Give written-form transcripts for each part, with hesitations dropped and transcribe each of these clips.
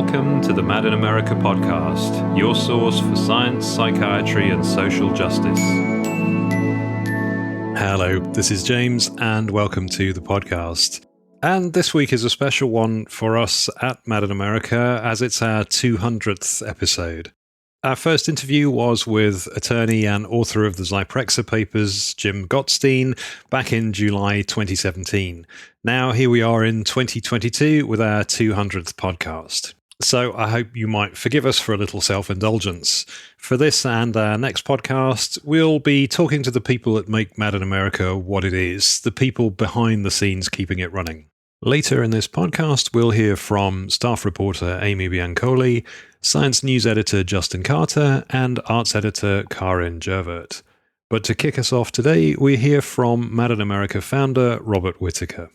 Welcome to the Mad in America podcast, your source for science, psychiatry, and social justice. Hello, this is James, and welcome to the podcast. And this week is a special one for us at Mad in America, as it's our 200th episode. Our first interview was with attorney and author of the Zyprexa Papers, Jim Gottstein, back in July 2017. Now here we are in 2022 with our 200th podcast. So I hope you might forgive us for a little self-indulgence. For this and our next podcast, we'll be talking to the people that make Mad in America what it is, the people behind the scenes keeping it running. Later in this podcast, we'll hear from staff reporter Amy Biancolli, science news editor Justin Karter, and arts editor Karin Jervert. But to kick us off today, we hear from Mad in America founder Robert Whitaker.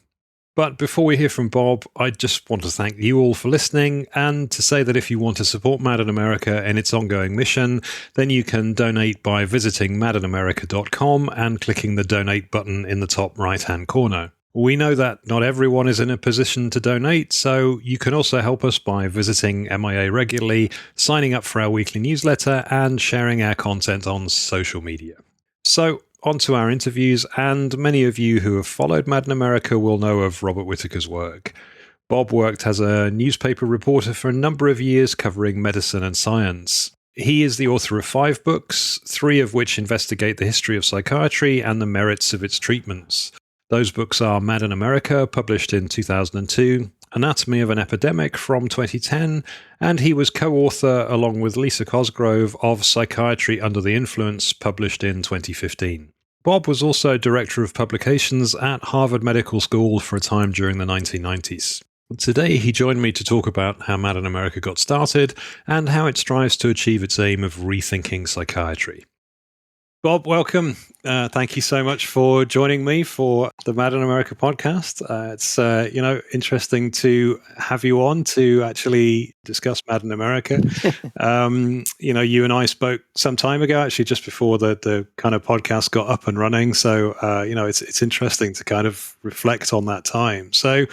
But before we hear from Bob, I just want to thank you all for listening and to say that if you want to support Mad in America in its ongoing mission, then you can donate by visiting madinamerica.com and clicking the donate button in the top right-hand corner. We know that not everyone is in a position to donate, so you can also help us by visiting MIA regularly, signing up for our weekly newsletter, and sharing our content on social media. So, on to our interviews, and many of you who have followed Mad in America will know of Robert Whitaker's work. Bob worked as a newspaper reporter for a number of years covering medicine and science. He is the author of 5 books, 3 of which investigate the history of psychiatry and the merits of its treatments. Those books are Mad in America, published in 2002, Anatomy of an Epidemic from 2010, and he was co-author, along with Lisa Cosgrove, of Psychiatry Under the Influence, published in 2015. Bob was also Director of Publications at Harvard Medical School for a time during the 1990s. Today, he joined me to talk about how Mad in America got started and how it strives to achieve its aim of rethinking psychiatry. Bob, welcome. Thank you so much for joining me for the Mad in America podcast. It's interesting to have you on to actually discuss Mad in America. You and I spoke some time ago, actually, just before the kind of podcast got up and running. So it's interesting to kind of reflect on that time. So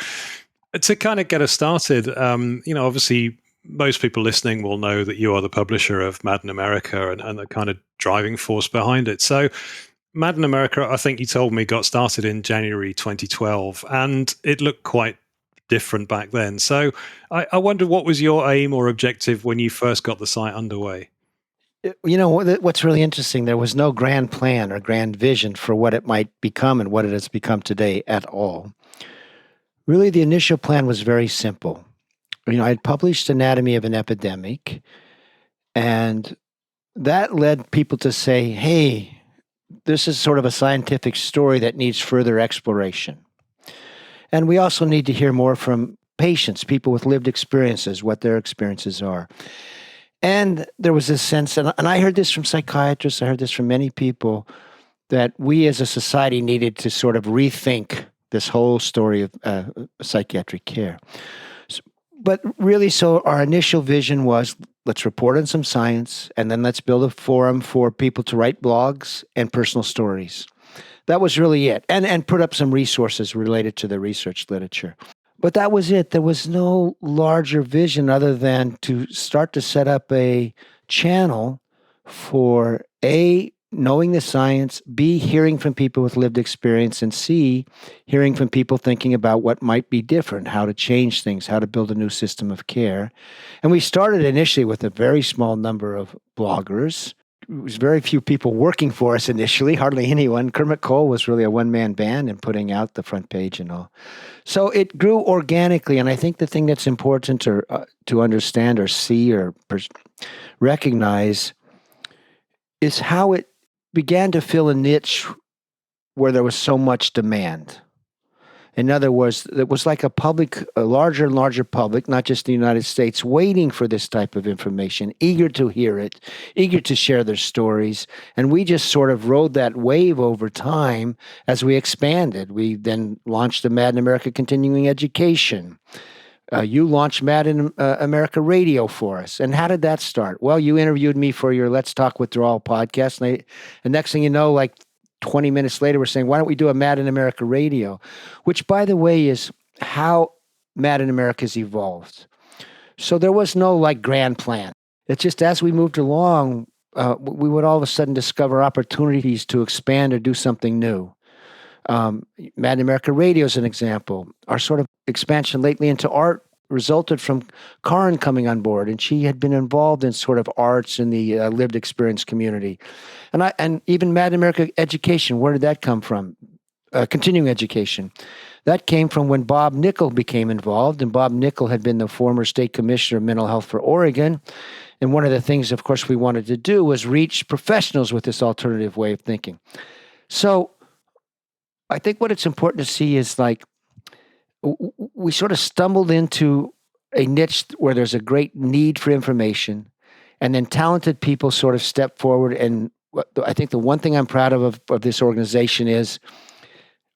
to kind of get us started, obviously, most people listening will know that you are the publisher of Mad in America and the kind of driving force behind it. So Mad in America, I think you told me, got started in January 2012, and it looked quite different back then. So I wonder, what was your aim or objective when you first got the site underway? You know, what's really interesting, there was no grand plan or grand vision for what it might become and what it has become today at all. Really, the initial plan was very simple. I had published Anatomy of an Epidemic, and that led people to say, hey, this is sort of a scientific story that needs further exploration. And we also need to hear more from patients, people with lived experiences, what their experiences are. And there was this sense, and I heard this from psychiatrists, I heard this from many people, that we as a society needed to sort of rethink this whole story of psychiatric care. But really, so our initial vision was, let's report on some science, and then let's build a forum for people to write blogs and personal stories. That was really it. And put up some resources related to the research literature. But that was it. There was no larger vision other than to start to set up a channel for A, knowing the science, B, hearing from people with lived experience, and C, hearing from people thinking about what might be different, how to change things, how to build a new system of care. And we started initially with a very small number of bloggers. It was very few people working for us initially, hardly anyone. Kermit Cole was really a one-man band and putting out the front page and all. So it grew organically, and I think the thing that's important to understand or see or recognize is how it began to fill a niche where there was so much demand. In other words, it was like a larger and larger public, not just the United States, waiting for this type of information, eager to hear it, eager to share their stories. And we just sort of rode that wave over time as we expanded. We then launched the Mad in America Continuing Education. You launched Mad in America Radio for us. And how did that start? Well, you interviewed me for your Let's Talk Withdrawal podcast. And the next thing you know, like 20 minutes later, we're saying, why don't we do a Mad in America Radio? Which, by the way, is how Mad in America has evolved. So there was no like grand plan. It's just as we moved along, we would all of a sudden discover opportunities to expand or do something new. Mad in America Radio is an example. Our sort of expansion lately into art resulted from Karin coming on board, and she had been involved in sort of arts in the lived experience community. And even Mad in America Education, where did that come from? Continuing education. That came from when Bob Nickel became involved, and Bob Nickel had been the former state commissioner of mental health for Oregon. And one of the things, of course, we wanted to do was reach professionals with this alternative way of thinking. So I think what it's important to see is like we sort of stumbled into a niche where there's a great need for information, and then talented people sort of step forward. And I think the one thing I'm proud of this organization is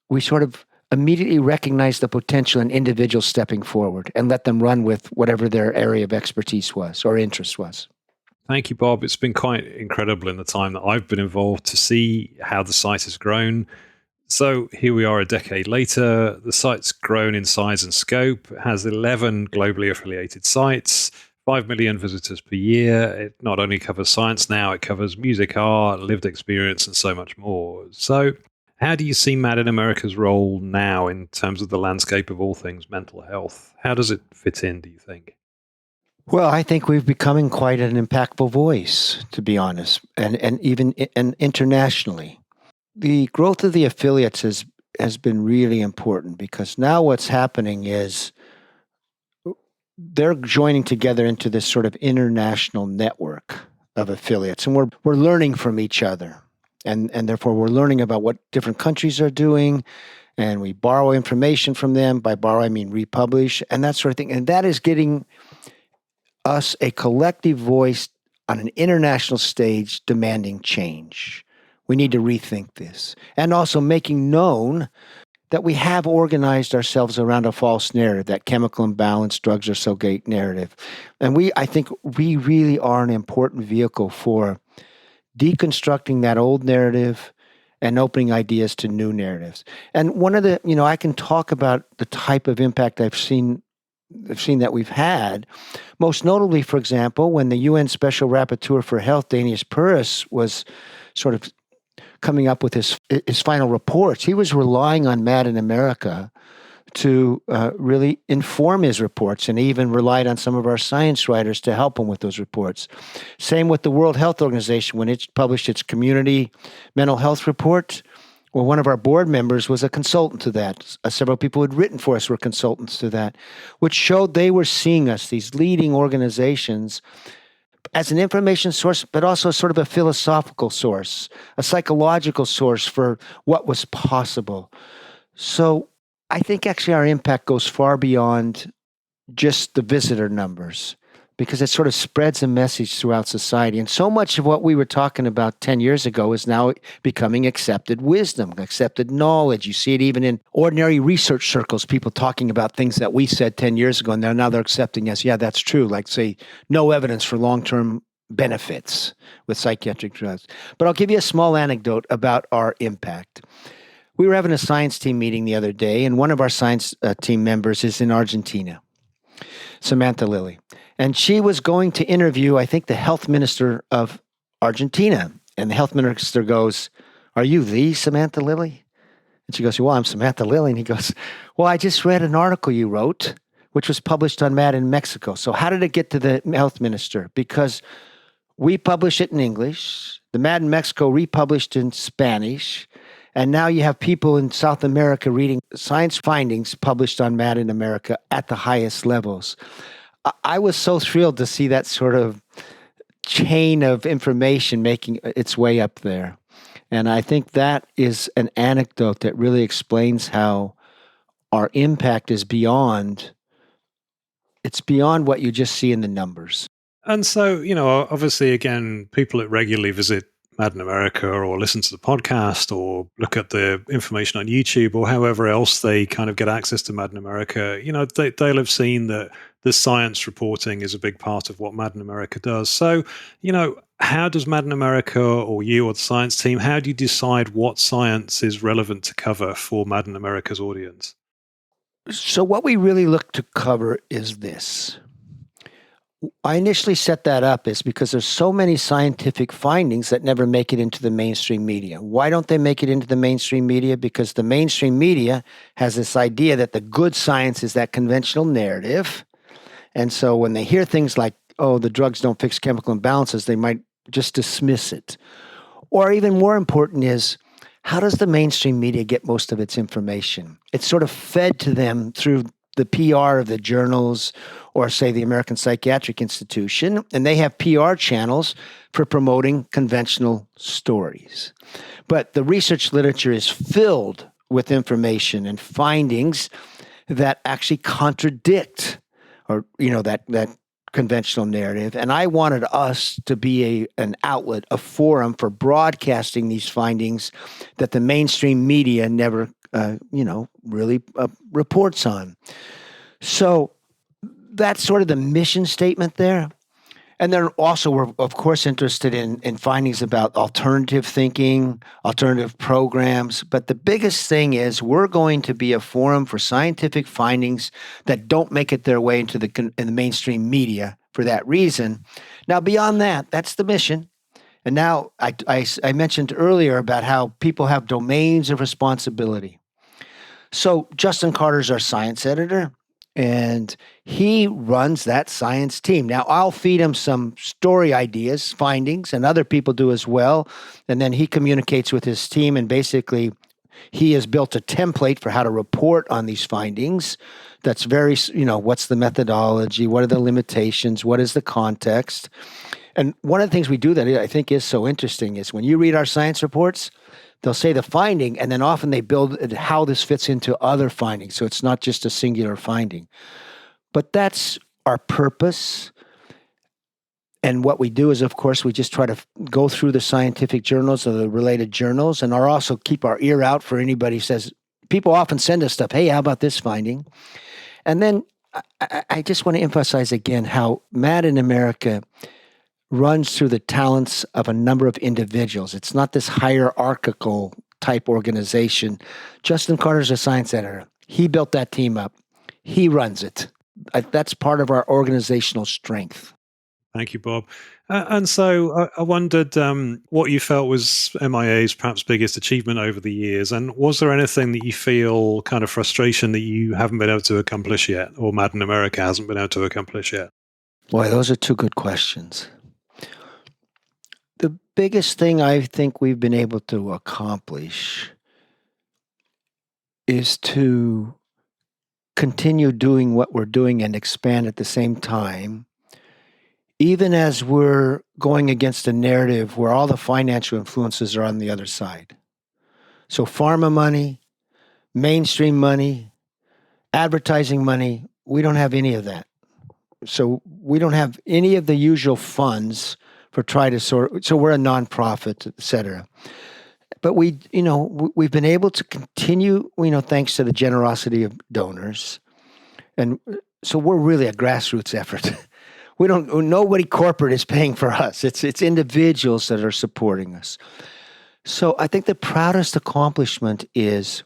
we sort of immediately recognize the potential in individuals stepping forward and let them run with whatever their area of expertise was or interest was. Thank you, Bob. It's been quite incredible in the time that I've been involved to see how the site has grown. So here we are a decade later. The site's grown in size and scope. It has 11 globally affiliated sites, 5 million visitors per year. It not only covers science now, it covers music, art, lived experience, and so much more. So how do you see Mad in America's role now in terms of the landscape of all things mental health? How does it fit in, do you think? Well, I think we've becoming quite an impactful voice, to be honest, and even internationally. The growth of the affiliates has been really important because now what's happening is they're joining together into this sort of international network of affiliates, and we're learning from each other. And therefore, we're learning about what different countries are doing, and we borrow information from them. By borrow, I mean republish, and that sort of thing. And that is getting us a collective voice on an international stage demanding change. We need to rethink this. And also making known that we have organized ourselves around a false narrative, that chemical imbalance, drugs are so great narrative. And I think we really are an important vehicle for deconstructing that old narrative and opening ideas to new narratives. And one of the, I can talk about the type of impact I've seen that we've had. Most notably, for example, when the UN Special Rapporteur for Health, Danish Puris, was sort of coming up with his final reports, he was relying on Mad in America to really inform his reports, and he even relied on some of our science writers to help him with those reports. Same with the World Health Organization when it published its community mental health report. Well, one of our board members was a consultant to that. Several people who had written for us were consultants to that, which showed they were seeing us, these leading organizations, as an information source, but also sort of a philosophical source, a psychological source for what was possible. So I think actually our impact goes far beyond just the visitor numbers, because it sort of spreads a message throughout society. And so much of what we were talking about 10 years ago is now becoming accepted wisdom, accepted knowledge. You see it even in ordinary research circles, people talking about things that we said 10 years ago, and now they're accepting as, yeah, that's true. Like, say, no evidence for long-term benefits with psychiatric drugs. But I'll give you a small anecdote about our impact. We were having a science team meeting the other day, and one of our science team members is in Argentina, Samantha Lilly. And she was going to interview, I think, the health minister of Argentina. And the health minister goes, "Are you the Samantha Lilly?" And she goes, "Well, I'm Samantha Lilly." And he goes, "Well, I just read an article you wrote, which was published on Mad in Mexico. So how did it get to the health minister? Because we published it in English, the Mad in Mexico republished in Spanish, and now you have people in South America reading science findings published on Mad in America at the highest levels." I was so thrilled to see that sort of chain of information making its way up there. And I think that is an anecdote that really explains how our impact is beyond what you just see in the numbers. And so, obviously, again, people that regularly visit Mad in America or listen to the podcast or look at the information on YouTube or however else they kind of get access to Mad in America, they'll have seen that the science reporting is a big part of what Mad in America does. So, how does Mad in America or you or the science team, how do you decide what science is relevant to cover for Mad in America's audience? So what we really look to cover is this. I initially set that up is because there's so many scientific findings that never make it into the mainstream media. Why don't they make it into the mainstream media? Because the mainstream media has this idea that the good science is that conventional narrative. And so when they hear things like, oh, the drugs don't fix chemical imbalances, they might just dismiss it. Or even more important is, how does the mainstream media get most of its information? It's sort of fed to them through the PR of the journals or, say, the American Psychiatric Institution, and they have PR channels for promoting conventional stories. But the research literature is filled with information and findings that actually contradict or, that conventional narrative. And I wanted us to be an outlet, a forum for broadcasting these findings that the mainstream media never really reports on. So that's sort of the mission statement there. And then also we're, of course, interested in findings about alternative thinking, alternative programs. But the biggest thing is we're going to be a forum for scientific findings that don't make it their way into the mainstream media for that reason. Now, beyond that, that's the mission. And now I mentioned earlier about how people have domains of responsibility. So Justin Karter is our science editor, and he runs that science team. Now, I'll feed him some story ideas, findings, and other people do as well. And then he communicates with his team, and basically he has built a template for how to report on these findings. That's very, what's the methodology? What are the limitations? What is the context? And one of the things we do that I think is so interesting is when you read our science reports, they'll say the finding, and then often they build how this fits into other findings. So it's not just a singular finding. But that's our purpose. And what we do is, of course, we just try to go through the scientific journals or the related journals, and also keep our ear out for anybody who says, people often send us stuff, hey, how about this finding? And then I just want to emphasize again how Mad in America runs through the talents of a number of individuals. It's not this hierarchical type organization. Justin Karter is a science editor. He built that team up. He runs it. That's part of our organizational strength. Thank you, Bob. And so I wondered what you felt was MIA's perhaps biggest achievement over the years, and was there anything that you feel kind of frustration that you haven't been able to accomplish yet, or Mad in America hasn't been able to accomplish yet? Boy, those are two good questions. The biggest thing I think we've been able to accomplish is to continue doing what we're doing and expand at the same time, even as we're going against a narrative where all the financial influences are on the other side. So pharma money, mainstream money, advertising money, we don't have any of that. So we don't have any of the usual funds for so we're a nonprofit, et cetera. But we've been able to continue, thanks to the generosity of donors. And so we're really a grassroots effort. Nobody corporate is paying for us. It's individuals that are supporting us. So I think the proudest accomplishment is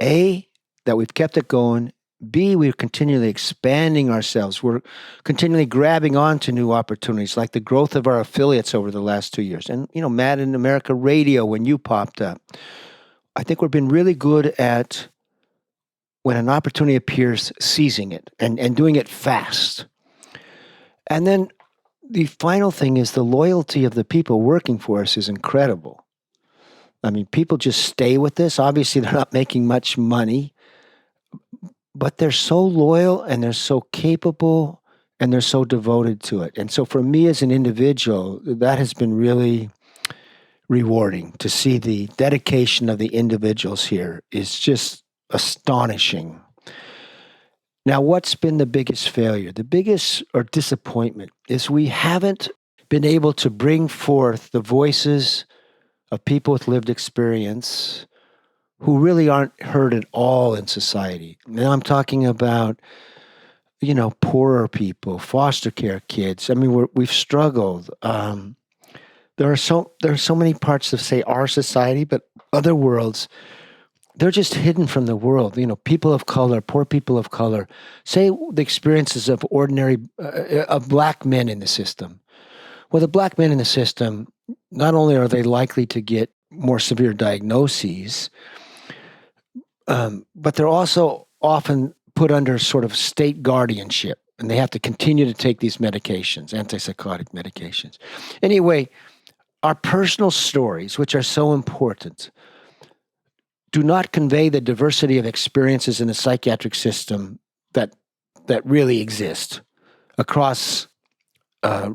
A, that we've kept it going. B, we're continually expanding ourselves. We're continually grabbing onto new opportunities, like the growth of our affiliates over the last 2 years. And, Mad in America Radio, when you popped up, I think we've been really good at, when an opportunity appears, seizing it and doing it fast. And then the final thing is the loyalty of the people working for us is incredible. I mean, people just stay with this. Obviously, they're not making much money, but they're so loyal and they're so capable and they're so devoted to it. And so for me as an individual, that has been really rewarding to see the dedication of the individuals here is just astonishing. Now, what's been the biggest failure? The biggest or disappointment is we haven't been able to bring forth the voices of people with lived experience who really aren't heard at all in society. Now I'm talking about, poorer people, foster care kids. I mean, we've struggled. There are so many parts of, say, our society, but other worlds they're just hidden from the world. People of color, poor people of color, say the experiences of of black men in the system. Well, the black men in the system, not only are they likely to get more severe diagnoses, but they're also often put under sort of state guardianship, and they have to continue to take these medications, antipsychotic medications. Anyway, our personal stories, which are so important, do not convey the diversity of experiences in the psychiatric system that really exist across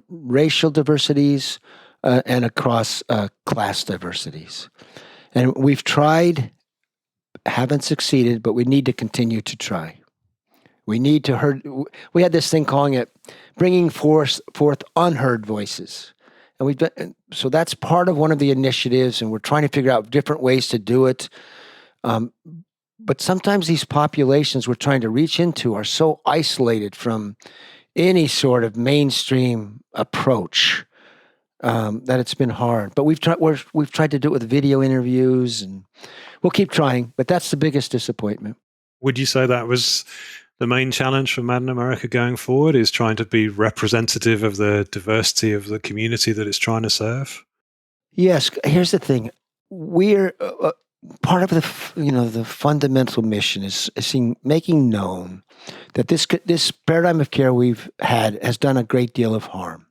racial diversities and across class diversities. And we've tried, haven't succeeded, but we need to continue to try. We need to we had this thing calling it bringing forth unheard voices. And so that's part of one of the initiatives, and we're trying to figure out different ways to do it. But sometimes these populations we're trying to reach into are so isolated from any sort of mainstream approach that it's been hard. But we've tried to do it with video interviews, and we'll keep trying. But that's the biggest disappointment. Would you say that was the main challenge for Mad in America going forward, is trying to be representative of the diversity of the community that it's trying to serve? Yes. Here's the thing: we're part of the fundamental mission is making known that this paradigm of care we've had has done a great deal of harm.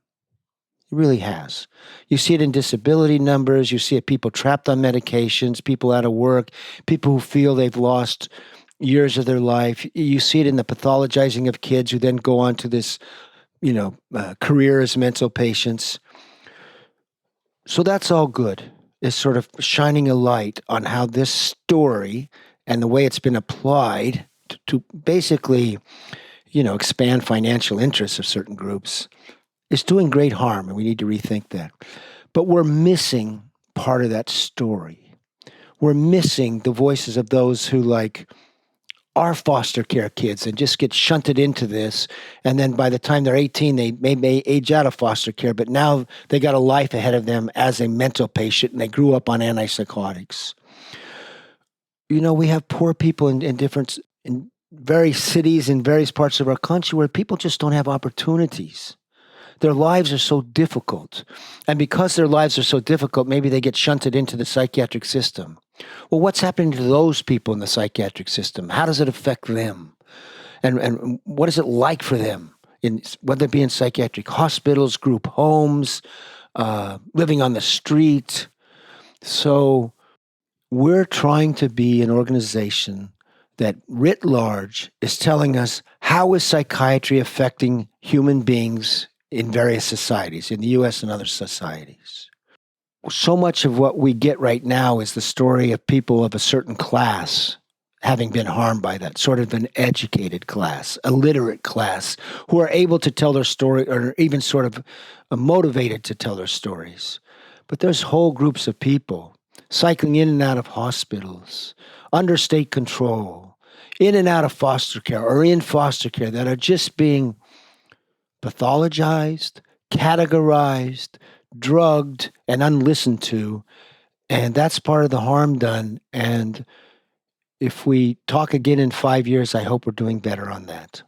It really has. You see it in disability numbers. You see it people trapped on medications, people out of work, people who feel they've lost years of their life. You see it in the pathologizing of kids who then go on to this, career as mental patients. So that's all good. Is sort of shining a light on how this story and the way it's been applied to basically, expand financial interests of certain groups is doing great harm, and we need to rethink that. But we're missing part of that story. We're missing the voices of those who are foster care kids and just get shunted into this. And then by the time they're 18, they may age out of foster care, but now they got a life ahead of them as a mental patient, and they grew up on antipsychotics. We have poor people in various cities in various parts of our country where people just don't have opportunities. Their lives are so difficult. And because their lives are so difficult, maybe they get shunted into the psychiatric system. Well, what's happening to those people in the psychiatric system? How does it affect them? And what is it like for them, whether it be in psychiatric hospitals, group homes, living on the street? So we're trying to be an organization that writ large is telling us, how is psychiatry affecting human beings in various societies, in the U.S. and other societies? So much of what we get right now is the story of people of a certain class having been harmed by that, sort of an educated class, a literate class, who are able to tell their story or even sort of motivated to tell their stories. But there's whole groups of people cycling in and out of hospitals, under state control, in and out of foster care or in foster care that are just being pathologized, categorized, drugged, and unlistened to. And that's part of the harm done. And if we talk again in 5 years, I hope we're doing better on that.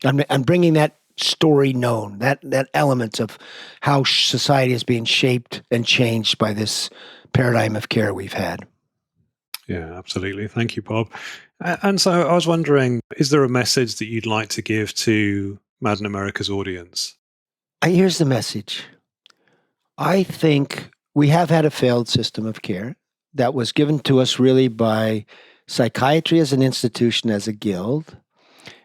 I'm bringing that story known, that element of how society is being shaped and changed by this paradigm of care we've had. Yeah, absolutely. Thank you, Bob. And so I was wondering, is there a message that you'd like to give to Mad in America's audience? Here's the message. I think we have had a failed system of care that was given to us really by psychiatry as an institution, as a guild,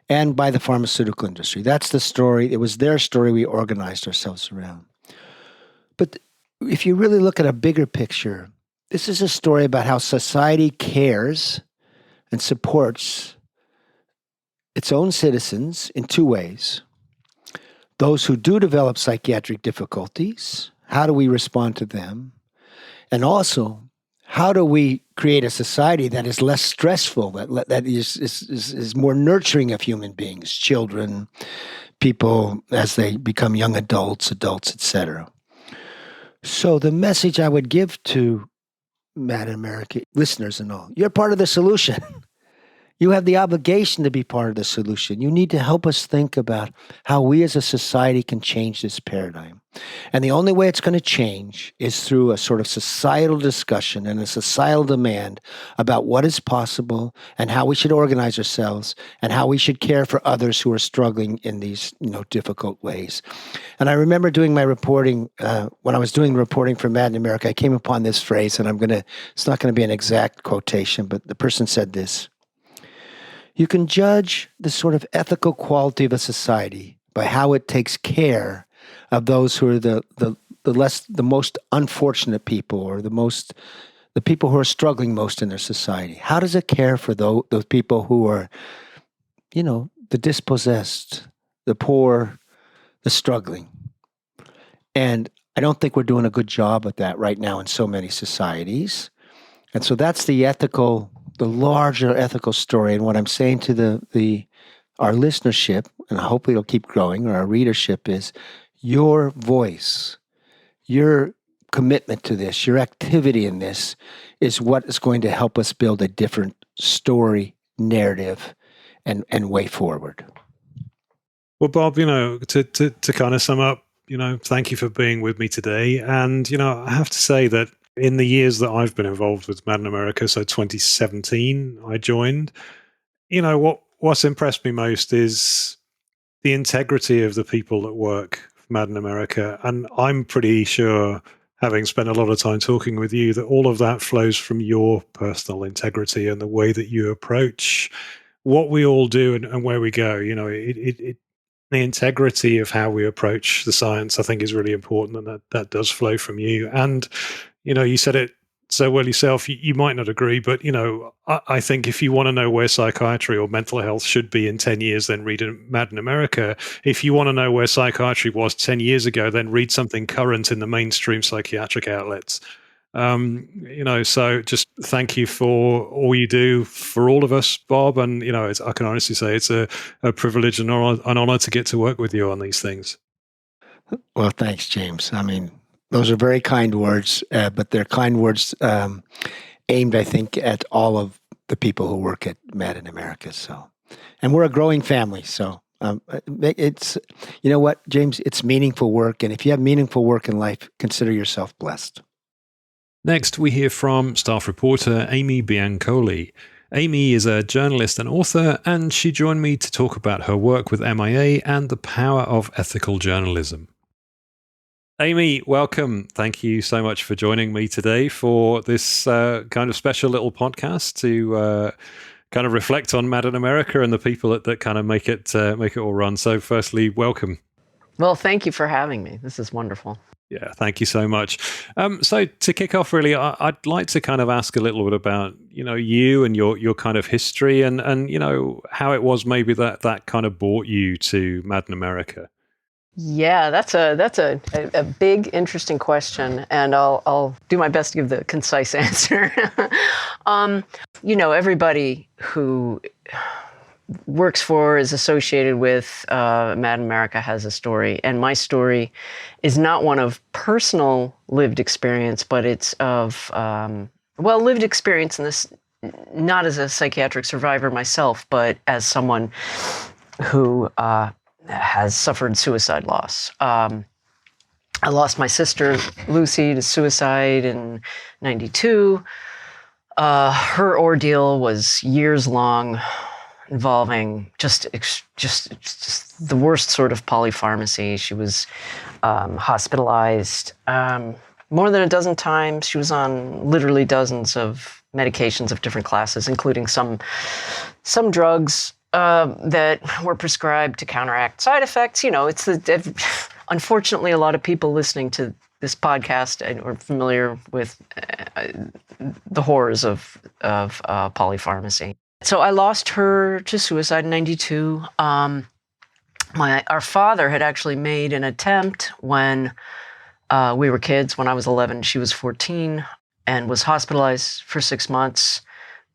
and by the pharmaceutical industry. That's the story. It was their story we organized ourselves around. But if you really look at a bigger picture, this is a story about how society cares and supports its own citizens in two ways. Those who do develop psychiatric difficulties, how do we respond to them? And also, how do we create a society that is less stressful, that is more nurturing of human beings, children, people as they become young adults, etc. So the message I would give to Mad in America listeners and all. You're part of the solution. You have the obligation to be part of the solution. You need to help us think about how we as a society can change this paradigm. And the only way it's going to change is through a sort of societal discussion and a societal demand about what is possible and how we should organize ourselves and how we should care for others who are struggling in these, difficult ways. And I remember doing my reporting, when I was doing reporting for Mad in America, I came upon this phrase, and it's not going to be an exact quotation, but the person said this: you can judge the sort of ethical quality of a society by how it takes care of those who are the most unfortunate people, or the people who are struggling most in their society. How does it care for those people who are, the dispossessed, the poor, the struggling? And I don't think we're doing a good job at that right now in so many societies. And so that's the larger ethical story. And what I'm saying to our listenership, and hopefully it'll keep growing, or our readership, is your voice, your commitment to this, your activity in this is what is going to help us build a different story, narrative, and way forward. Well, Bob, to kind of sum up, thank you for being with me today. And, I have to say that in the years that I've been involved with Mad in America, so 2017, I joined, what's impressed me most is the integrity of the people that work for Mad in America. And I'm pretty sure, having spent a lot of time talking with you, that all of that flows from your personal integrity and the way that you approach what we all do and where we go. The integrity of how we approach the science, I think, is really important, and that does flow from you. And you said it so well yourself. You might not agree, but I think if you want to know where psychiatry or mental health should be in 10 years, then read Mad in America. If you want to know where psychiatry was 10 years ago, then read something current in the mainstream psychiatric outlets. So just thank you for all you do for all of us, Bob. And I can honestly say it's a privilege and an honor to get to work with you on these things. Well, thanks, James. I mean, those are very kind words, but they're kind words aimed, I think, at all of the people who work at Mad in America. So, and we're a growing family. So it's, what, James, it's meaningful work. And if you have meaningful work in life, consider yourself blessed. Next, we hear from staff reporter Amy Biancolli. Amy is a journalist and author, and she joined me to talk about her work with MIA and the power of ethical journalism. Amy, welcome. Thank you so much for joining me today for this kind of special little podcast to kind of reflect on Mad in America and the people that kind of make it all run. So firstly, welcome. Well, thank you for having me. This is wonderful. Yeah, thank you so much. So to kick off, really, I'd like to kind of ask a little bit about, you and your kind of history and how it was maybe that kind of brought you to Mad in America. Yeah, that's a big, interesting question, and I'll do my best to give the concise answer. Everybody who works for, is associated with Mad in America has a story, and my story is not one of personal lived experience, but it's of lived experience in this, not as a psychiatric survivor myself, but as someone who has suffered suicide loss. I lost my sister, Lucy, to suicide in 92. Her ordeal was years long, involving just the worst sort of polypharmacy. She was hospitalized more than a dozen times. She was on literally dozens of medications of different classes, including some drugs that were prescribed to counteract side effects. Unfortunately, a lot of people listening to this podcast are familiar with the horrors of polypharmacy. So I lost her to suicide in 92. Our father had actually made an attempt when we were kids. When I was 11, she was 14, and was hospitalized for 6 months.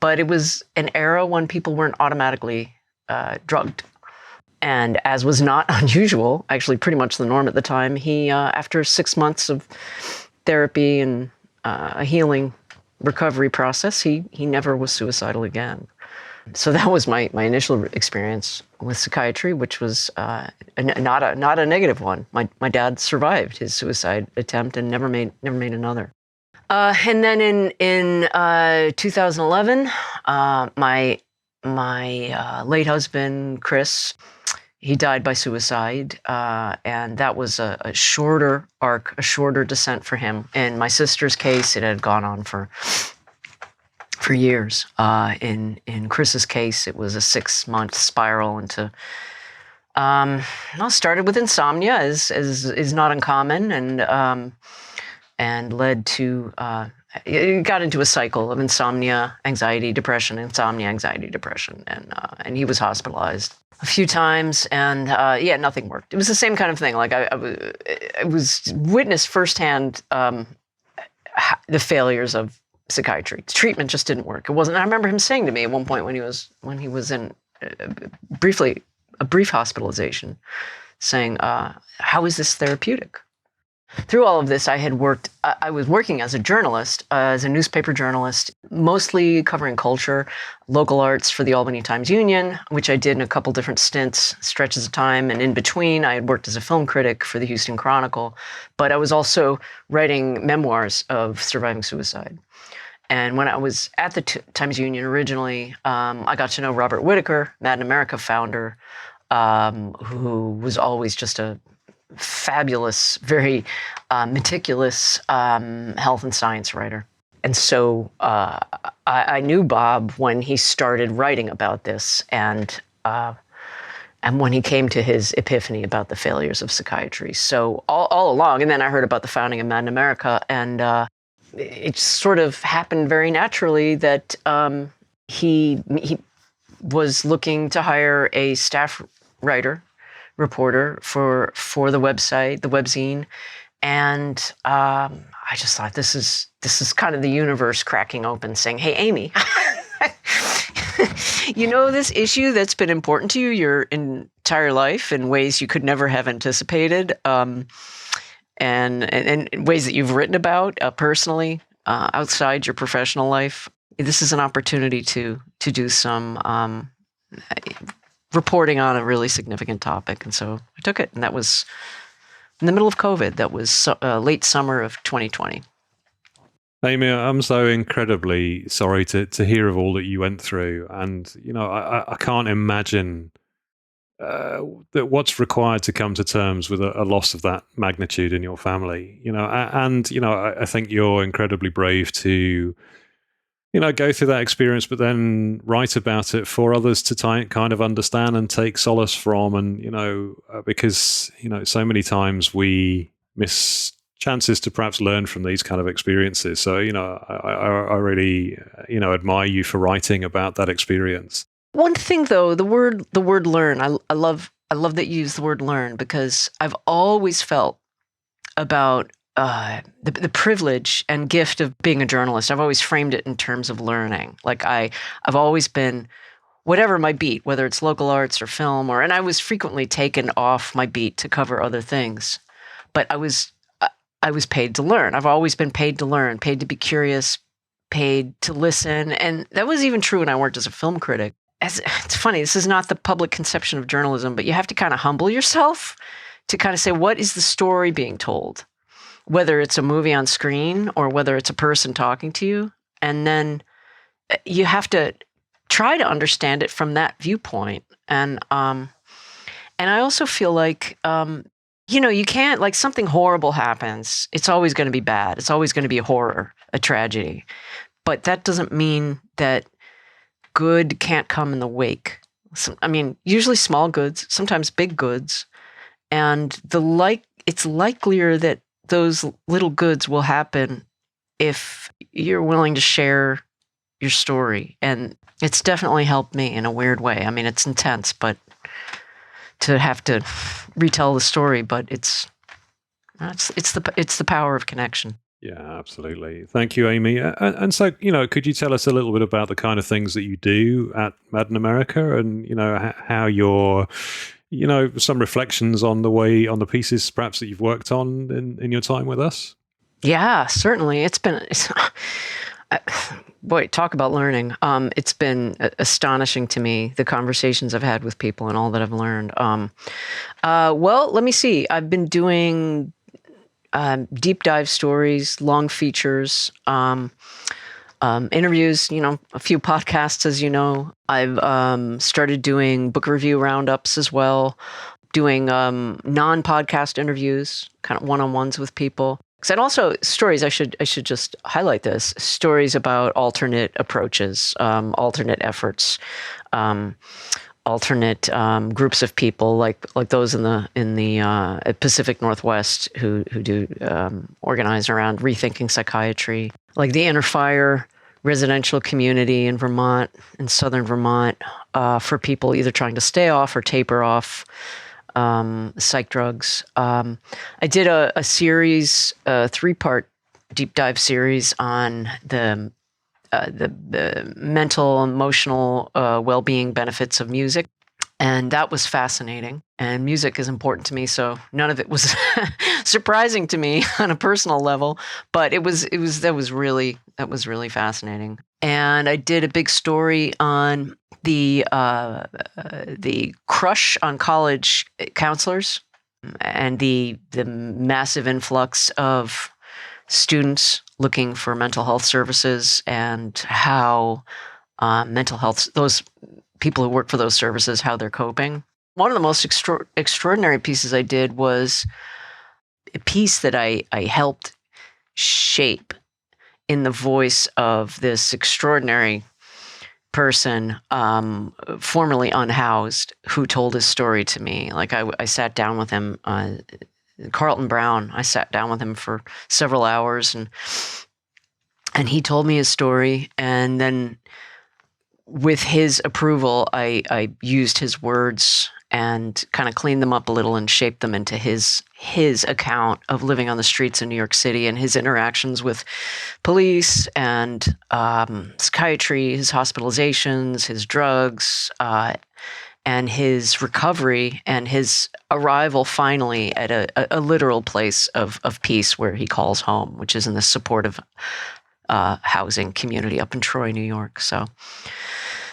But it was an era when people weren't automatically drugged. And as was not unusual, actually pretty much the norm at the time, he, after 6 months of therapy and healing, recovery process, he never was suicidal again. So that was my initial experience with psychiatry, which was not a negative one. My dad survived his suicide attempt and never made another. And then in 2011, my late husband Chris, he died by suicide, and that was a shorter arc, a shorter descent for him. In my sister's case, it had gone on for years. In Chris's case, it was a 6-month spiral into. Started with insomnia, as is not uncommon, and led to. It got into a cycle of insomnia, anxiety, depression, insomnia, anxiety, depression, and he was hospitalized a few times, and nothing worked. It was the same kind of thing. Like I was witnessed firsthand the failures of psychiatry. Treatment just didn't work. It wasn't. I remember him saying to me at one point when he was in a brief hospitalization, saying, "How is this therapeutic?" Through all of this, I was working as a journalist, as a newspaper journalist, mostly covering culture, local arts for the Albany Times-Union, which I did in a couple different stints, stretches of time. And in between, I had worked as a film critic for the Houston Chronicle. But I was also writing memoirs of surviving suicide. And when I was at the Times-Union originally, I got to know Robert Whitaker, Mad in America founder, who was always just a fabulous, very meticulous health and science writer. And so I knew Bob when he started writing about this, and when he came to his epiphany about the failures of psychiatry. So all along, and then I heard about the founding of Mad in America, and it sort of happened very naturally that he was looking to hire a staff reporter for the website, the webzine, and I just thought this is kind of the universe cracking open, saying, "Hey, Amy, you know this issue that's been important to you your entire life in ways you could never have anticipated, and ways that you've written about personally outside your professional life. This is an opportunity to do some." Reporting on a really significant topic. And so I took it. And that was in the middle of COVID. That was late summer of 2020. Amy, I'm so incredibly sorry to hear of all that you went through. And, I can't imagine that what's required to come to terms with a loss of that magnitude in your family. I think you're incredibly brave to go through that experience, but then write about it for others to kind of understand and take solace from. And, because, so many times we miss chances to perhaps learn from these kind of experiences. So, I really, admire you for writing about that experience. One thing though, the word learn, I love that you use the word learn, because I've always felt about the privilege and gift of being a journalist. I've always framed it in terms of learning. Like I've always been, whatever my beat, whether it's local arts or film, and I was frequently taken off my beat to cover other things, but I was paid to learn. I've always been paid to learn, paid to be curious, paid to listen. And that was even true when I worked as a film critic. It's funny, this is not the public conception of journalism, but you have to kind of humble yourself to kind of say, what is the story being told? Whether it's a movie on screen or whether it's a person talking to you. And then you have to try to understand it from that viewpoint. And I also feel like, you can't, like, something horrible happens. It's always going to be bad. It's always going to be a horror, a tragedy. But that doesn't mean that good can't come in the wake. Usually small goods, sometimes big goods. And it's likelier that those little goods will happen if you're willing to share your story. And it's definitely helped me in a weird way. It's intense, but to have to retell the story, but it's the power of connection. Yeah, absolutely. Thank you, Amy. And so, could you tell us a little bit about the kind of things that you do at Mad in America, and, how you're, some reflections on the pieces perhaps that you've worked on in your time with us? Yeah, certainly. Boy, talk about learning. It's been astonishing to me, the conversations I've had with people and all that I've learned. Well, let me see. I've been doing deep dive stories, long features, interviews, a few podcasts, as you know. I've started doing book review roundups as well, doing non-podcast interviews, kind of one-on-ones with people. And also stories, I should just highlight this, stories about alternate approaches, alternate efforts, alternate groups of people like those in the Pacific Northwest who do organize around rethinking psychiatry, like the Inner Fire residential community in Vermont, in southern Vermont, for people either trying to stay off or taper off psych drugs. I did a series, a 3-part deep dive series on the mental, emotional well-being benefits of music. And that was fascinating. And music is important to me, so none of it was surprising to me on a personal level. But that was really fascinating. And I did a big story on the crush on college counselors and the massive influx of students looking for mental health services, and how mental health, those people who work for those services, how they're coping. One of the most extraordinary pieces I did was a piece that I helped shape in the voice of this extraordinary person, formerly unhoused, who told his story to me. Like I sat down with him, Carlton Brown. I sat down with him for several hours, and he told me his story. And then, with his approval, I used his words and kind of cleaned them up a little and shaped them into his account of living on the streets in New York City and his interactions with police and psychiatry, his hospitalizations, his drugs, and his recovery and his arrival finally at a literal place of peace where he calls home, which is in the supportive housing community up in Troy, New York. So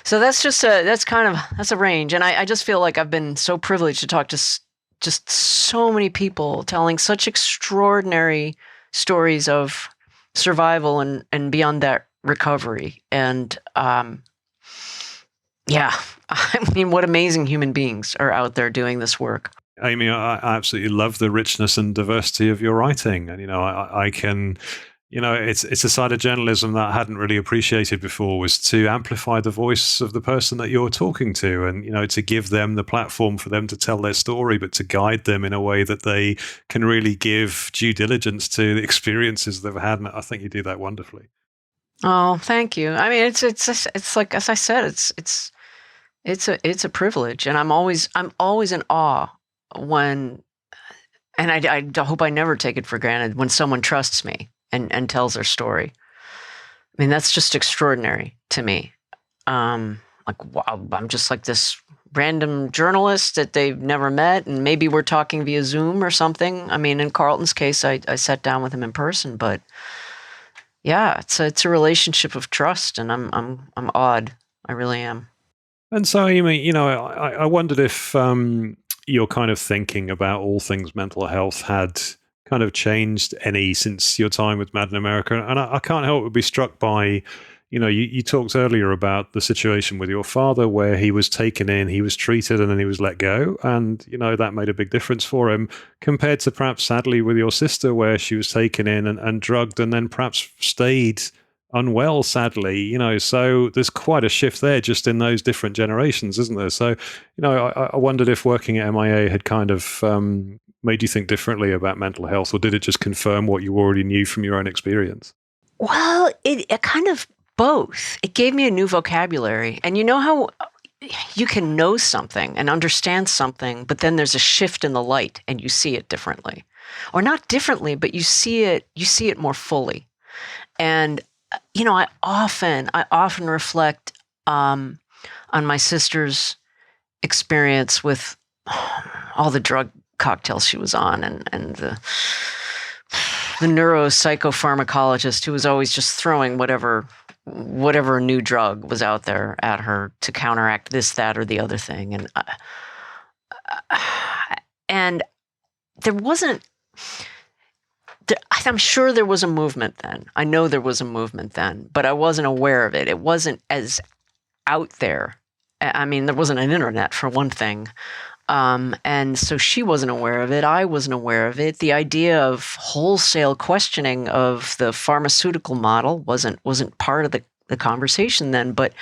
that's just that's a range. And I just feel like I've been so privileged to talk to just so many people telling such extraordinary stories of survival and beyond that, recovery. And yeah, I mean, what amazing human beings are out there doing this work. Amy, I absolutely love the richness and diversity of your writing. And, I can... it's a side of journalism that I hadn't really appreciated before, was to amplify the voice of the person that you're talking to, and, to give them the platform for them to tell their story, but to guide them in a way that they can really give due diligence to the experiences they've had. And I think you do that wonderfully. Oh, thank you. I mean, it's like, as I said, it's a privilege, and I'm always in awe when, and I hope I never take it for granted when someone trusts me and tells their story. I mean, that's just extraordinary to me. Like, wow, I'm just like this random journalist that they've never met, and maybe we're talking via Zoom or something. I mean, in Carlton's case, I sat down with him in person, but yeah, it's a relationship of trust, and I'm awed. I really am. And so, Amy, I wondered if your kind of thinking about all things mental health had kind of changed any since your time with Mad in America. And I can't help but be struck by, you talked earlier about the situation with your father where he was taken in, he was treated, and then he was let go. And, that made a big difference for him, compared to perhaps sadly with your sister, where she was taken in and drugged and then perhaps stayed unwell, sadly. So there's quite a shift there just in those different generations, isn't there? So, I wondered if working at MIA had kind of made you think differently about mental health, or did it just confirm what you already knew from your own experience? Well, it kind of both. It gave me a new vocabulary. And you know how you can know something and understand something, but then there's a shift in the light and you see it differently. Or not differently, but you see it more fully. And I often reflect on my sister's experience with all the drug cocktails she was on, and the neuropsychopharmacologist who was always just throwing whatever new drug was out there at her to counteract this, that, or the other thing. And there wasn't, I'm sure there was a movement then. I know there was a movement then, but I wasn't aware of it. It wasn't as out there. I mean, there wasn't an internet, for one thing. And so she wasn't aware of it. I wasn't aware of it. The idea of wholesale questioning of the pharmaceutical model wasn't part of the conversation then. But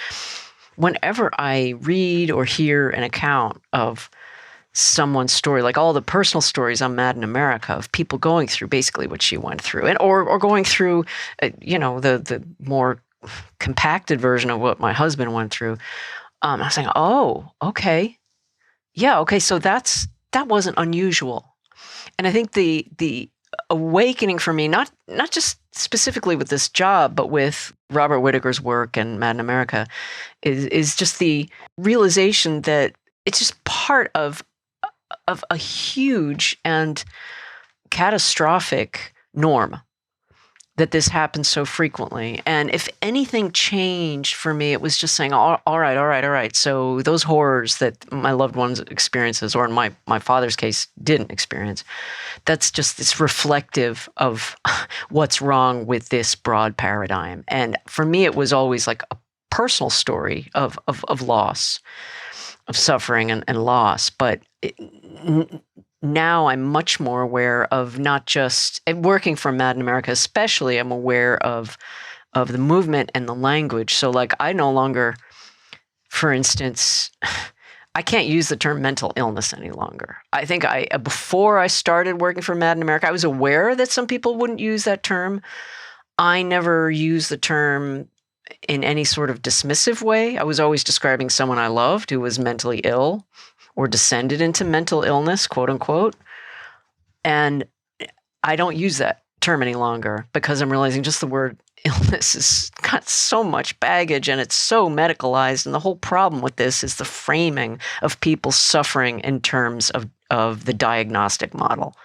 whenever I read or hear an account of someone's story, like all the personal stories on Mad in America of people going through basically what she went through, and or going through, the more compacted version of what my husband went through, I was saying, oh, okay. Yeah, okay, so that wasn't unusual. And I think the awakening for me, not just specifically with this job, but with Robert Whitaker's work and Mad in America, is just the realization that it's just part of a huge and catastrophic norm that this happens so frequently. And if anything changed for me, it was just saying, all right. So those horrors that my loved ones experiences, or in my father's case, didn't experience, it's reflective of what's wrong with this broad paradigm. And for me, it was always like a personal story of loss, of suffering and loss. But now I'm much more aware of not just working for Mad in America, especially I'm aware of the movement and the language. So like I no longer, for instance, I can't use the term mental illness any longer. I think before I started working for Mad in America, I was aware that some people wouldn't use that term. I never used the term in any sort of dismissive way. I was always describing someone I loved who was mentally ill or descended into mental illness, quote unquote. And I don't use that term any longer because I'm realizing just the word illness has got so much baggage and it's so medicalized. And the whole problem with this is the framing of people suffering in terms of the diagnostic model.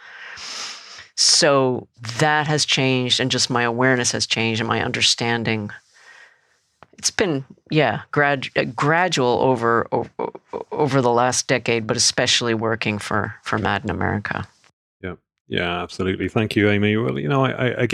So that has changed, and just my awareness has changed and my understanding. It's been, gradual over the last decade, but especially working for Mad in America. Yeah, absolutely. Thank you, Amy. Well, I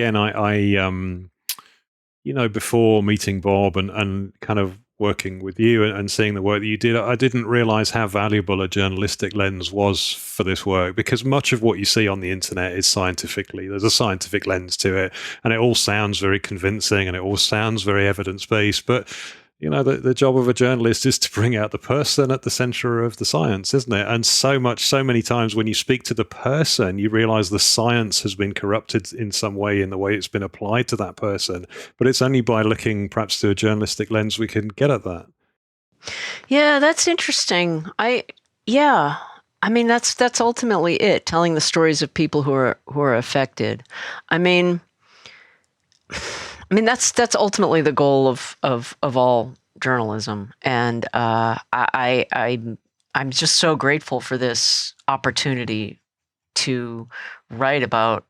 before meeting Bob and kind of working with you and seeing the work that you did, I didn't realize how valuable a journalistic lens was for this work, because much of what you see on the internet is there's a scientific lens to it, and it all sounds very convincing and it all sounds very evidence-based, but the job of a journalist is to bring out the person at the center of the science, isn't it? And so many times when you speak to the person, you realize the science has been corrupted in some way in the way it's been applied to that person. But it's only by looking perhaps through a journalistic lens we can get at that. Yeah, that's interesting. I mean, that's ultimately it, telling the stories of people who are affected. I mean, that's ultimately the goal of all journalism, and I'm just so grateful for this opportunity to write about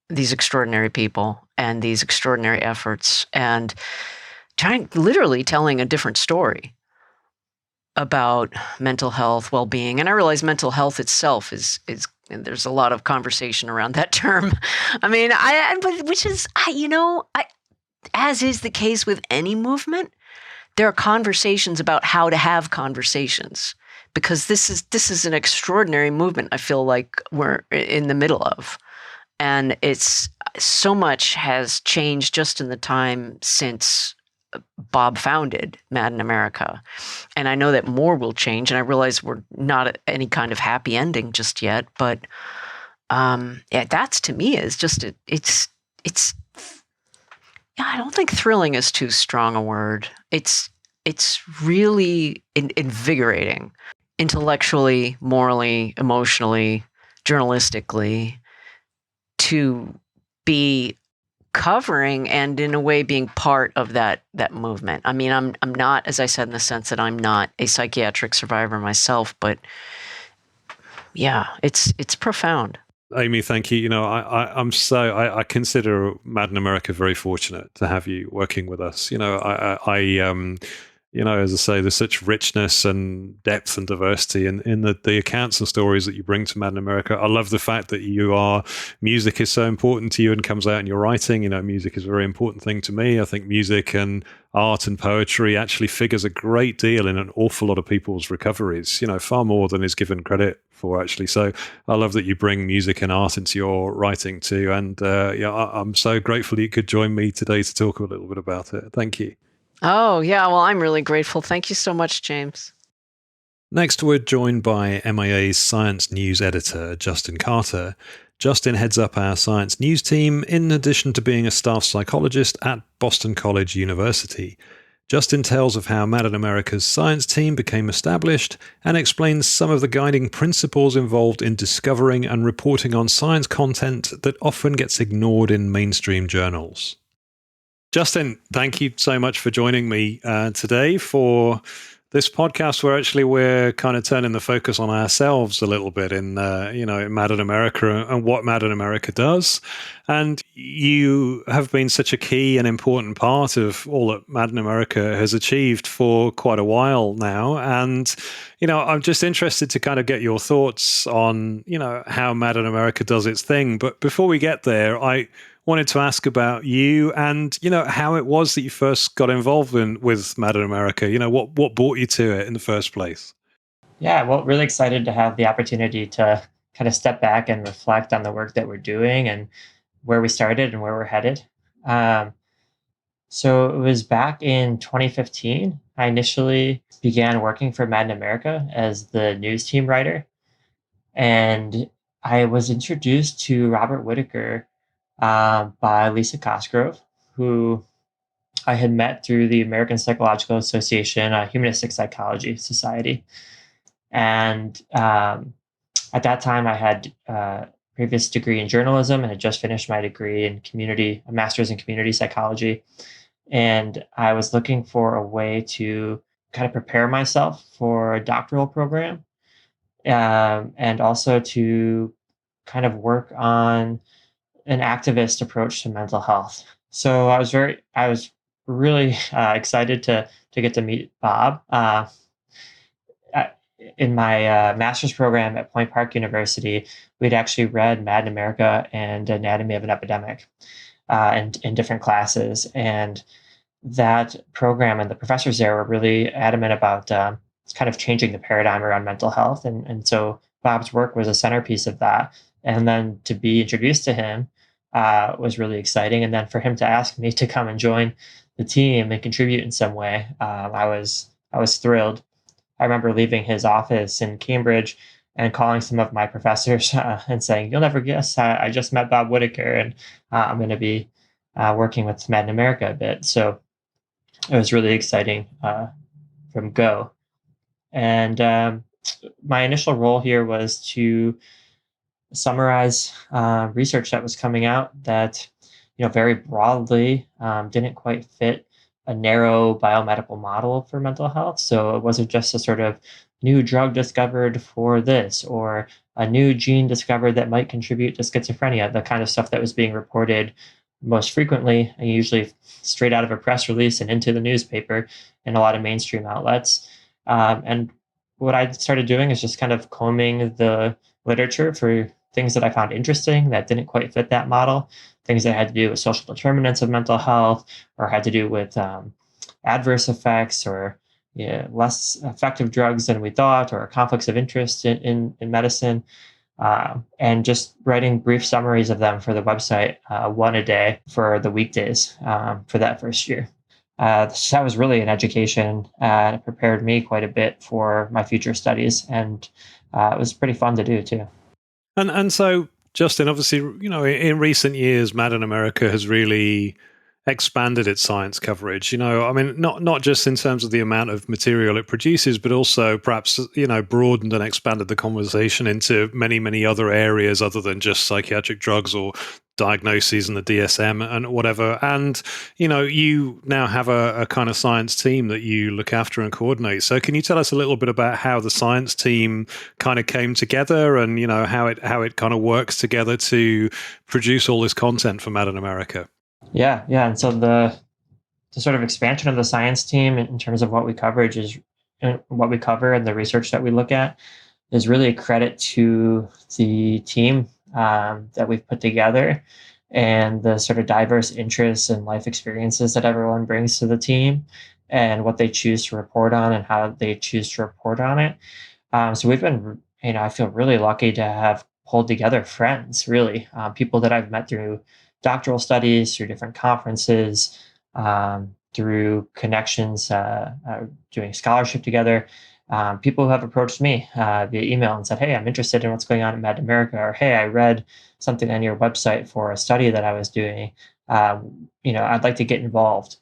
these extraordinary people and these extraordinary efforts, and literally telling a different story about mental health, well-being. And I realize mental health itself is and there's a lot of conversation around that term. I mean, as is the case with any movement, there are conversations about how to have conversations, because this is an extraordinary movement I feel like we're in the middle of. And it's so much has changed just in the time since Bob founded Mad in America. And I know that more will change, and I realize we're not at any kind of happy ending just yet, but that's to me is just it's I don't think thrilling is too strong a word. It's really invigorating, intellectually, morally, emotionally, journalistically, to be covering and in a way being part of that movement. I mean, I'm not, as I said, in the sense that I'm not a psychiatric survivor myself, but yeah, it's profound. Amy, thank you. I consider Mad in America very fortunate to have you working with us. As I say, there's such richness and depth and diversity in the accounts and stories that you bring to Mad in America. I love the fact that music is so important to you and comes out in your writing. Music is a very important thing to me. I think music and art and poetry actually figures a great deal in an awful lot of people's recoveries, far more than is given credit for, actually. So I love that you bring music and art into your writing too. And I'm so grateful you could join me today to talk a little bit about it. Thank you. Oh, yeah. Well, I'm really grateful. Thank you so much, James. Next, we're joined by MIA's science news editor, Justin Karter. Justin heads up our science news team in addition to being a staff psychologist at Boston College University. Justin tells of how Mad in America's science team became established and explains some of the guiding principles involved in discovering and reporting on science content that often gets ignored in mainstream journals. Justin, thank you so much for joining me today for this podcast where actually we're kind of turning the focus on ourselves a little bit in Mad in America and what Mad in America does. And you have been such a key and important part of all that Mad in America has achieved for quite a while now. And, I'm just interested to kind of get your thoughts on, how Mad in America does its thing. But before we get there, I wanted to ask about you and, how it was that you first got involved with Mad in America. What brought you to it in the first place? Yeah, well, really excited to have the opportunity to kind of step back and reflect on the work that we're doing and where we started and where we're headed. So it was back in 2015. I initially began working for Mad in America as the news team writer. And I was introduced to Robert Whitaker by Lisa Cosgrove, who I had met through the American Psychological Association, Humanistic Psychology Society. And at that time, I had a previous degree in journalism and had just finished my degree in a master's in community psychology. And I was looking for a way to kind of prepare myself for a doctoral program, and also to kind of work on an activist approach to mental health. So I was really excited to get to meet Bob. In my master's program at Point Park University, we'd actually read Mad in America and Anatomy of an Epidemic in different classes. And that program and the professors there were really adamant about kind of changing the paradigm around mental health. And so Bob's work was a centerpiece of that. And then to be introduced to him was really exciting. And then for him to ask me to come and join the team and contribute in some way, I was thrilled. I remember leaving his office in Cambridge and calling some of my professors and saying, "You'll never guess, I just met Bob Whitaker, and I'm going to be working with Mad in America a bit." So it was really exciting from go. And my initial role here was to summarize research that was coming out that, very broadly didn't quite fit a narrow biomedical model for mental health. So it wasn't just a sort of new drug discovered for this or a new gene discovered that might contribute to schizophrenia, the kind of stuff that was being reported most frequently, and usually straight out of a press release and into the newspaper in a lot of mainstream outlets. And what I started doing is just kind of combing the literature for things that I found interesting that didn't quite fit that model, things that had to do with social determinants of mental health or had to do with adverse effects or less effective drugs than we thought or conflicts of interest in medicine, and just writing brief summaries of them for the website, one a day for the weekdays for that first year. So that was really an education. It prepared me quite a bit for my future studies, and it was pretty fun to do too. And so, Justin, obviously, in recent years, Mad in America has really expanded its science coverage? You know, I mean, not just in terms of the amount of material it produces, but also perhaps, you know, broadened and expanded the conversation into many, many other areas other than just psychiatric drugs or diagnoses and the DSM and whatever. And, you know, you now have a kind of science team that you look after and coordinate. So can you tell us a little bit about how the science team kind of came together and, you know, how it kind of works together to produce all this content for Mad in America? Yeah. And so the sort of expansion of the science team in terms of what we cover and the research that we look at is really a credit to the team that we've put together and the sort of diverse interests and life experiences that everyone brings to the team and what they choose to report on and how they choose to report on it. So we've been, I feel really lucky to have pulled together friends, really, people that I've met through doctoral studies, through different conferences, through connections, doing scholarship together. People who have approached me via email and said, "Hey, I'm interested in what's going on in Mad America," or "Hey, I read something on your website for a study that I was doing. I'd like to get involved."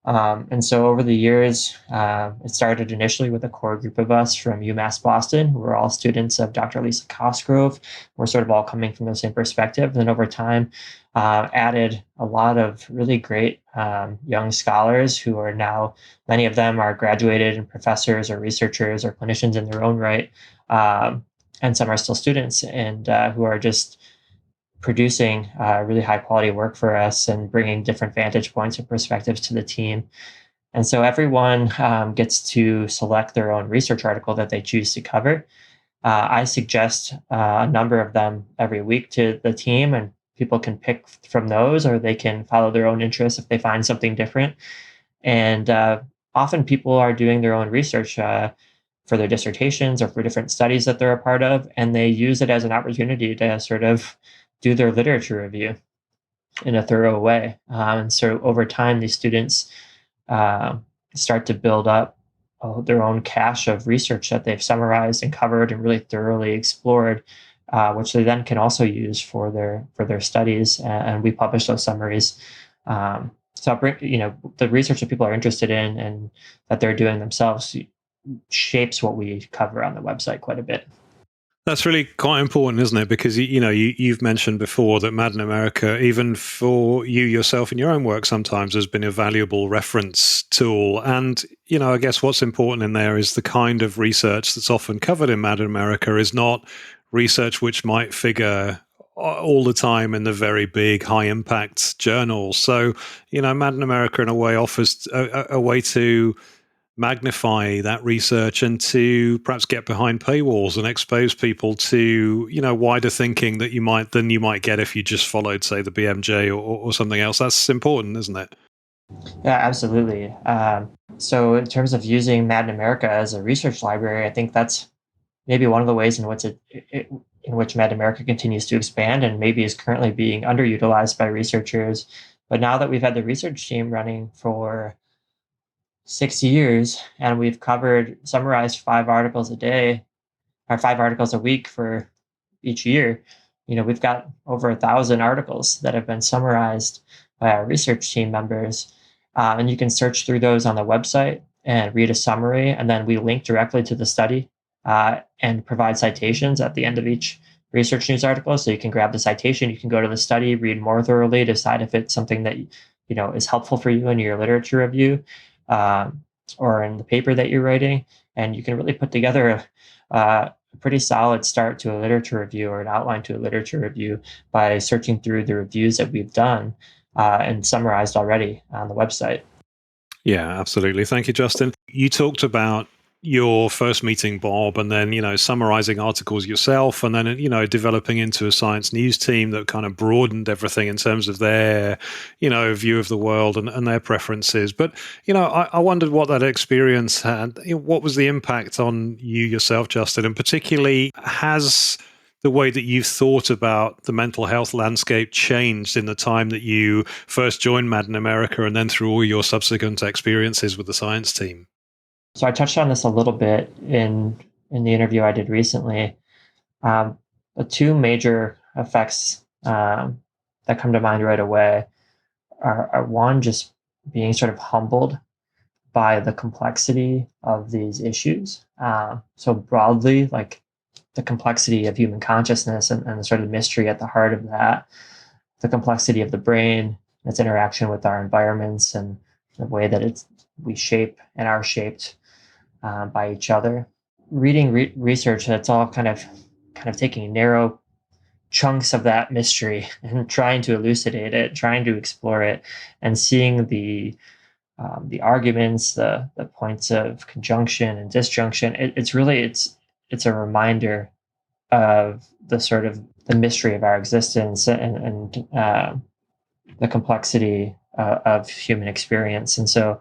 And so over the years, it started initially with a core group of us from UMass Boston, who were all students of Dr. Lisa Cosgrove. We're sort of all coming from the same perspective. And then over time, added a lot of really great young scholars who are now, many of them are graduated and professors or researchers or clinicians in their own right. And some are still students and who are just producing really high quality work for us and bringing different vantage points and perspectives to the team. And so everyone gets to select their own research article that they choose to cover. I suggest a number of them every week to the team, and people can pick from those, or they can follow their own interests if they find something different. And often people are doing their own research for their dissertations or for different studies that they're a part of, and they use it as an opportunity to sort of do their literature review in a thorough way. And so over time, these students start to build up their own cache of research that they've summarized and covered and really thoroughly explored, which they then can also use for their studies. And we publish those summaries. So the research that people are interested in and that they're doing themselves shapes what we cover on the website quite a bit. That's really quite important, isn't it? Because you've mentioned before that Mad in America, even for you yourself in your own work, sometimes has been a valuable reference tool. And I guess what's important in there is the kind of research that's often covered in Mad in America is not research which might figure all the time in the very big, high impact journals. So Mad in America in a way offers a way to magnify that research and to perhaps get behind paywalls and expose people to wider thinking than you might get if you just followed, say, the BMJ or something else. That's important, isn't it? Yeah, absolutely. So in terms of using Mad in America as a research library, I think that's maybe one of the ways in which Mad in America continues to expand and maybe is currently being underutilized by researchers. But now that we've had the research team running for 6 years, and we've summarized 5 articles a day, or 5 articles a week for each year. We've got over 1,000 articles that have been summarized by our research team members, and you can search through those on the website and read a summary, and then we link directly to the study and provide citations at the end of each research news article. So you can grab the citation, you can go to the study, read more thoroughly, decide if it's something that is helpful for you in your literature review. Or in the paper that you're writing, and you can really put together a pretty solid start to a literature review or an outline to a literature review by searching through the reviews that we've done and summarized already on the website. Yeah, absolutely. Thank you, Justin. You talked about your first meeting Bob and then, summarizing articles yourself and then, developing into a science news team that kind of broadened everything in terms of their, view of the world and their preferences. But, I wondered what that experience had. What was the impact on you yourself, Justin? And particularly, has the way that you've thought about the mental health landscape changed in the time that you first joined Mad in America and then through all your subsequent experiences with the science team? So I touched on this a little bit in the interview I did recently. The 2 major effects that come to mind right away are one, just being sort of humbled by the complexity of these issues. So broadly, like the complexity of human consciousness and the sort of mystery at the heart of that, the complexity of the brain, its interaction with our environments, and the way that we shape and are shaped by each other. Reading research that's all kind of taking narrow chunks of that mystery and trying to elucidate it, trying to explore it, and seeing the arguments, the points of conjunction and disjunction. It's a reminder of the sort of the mystery of our existence and the complexity of human experience. And so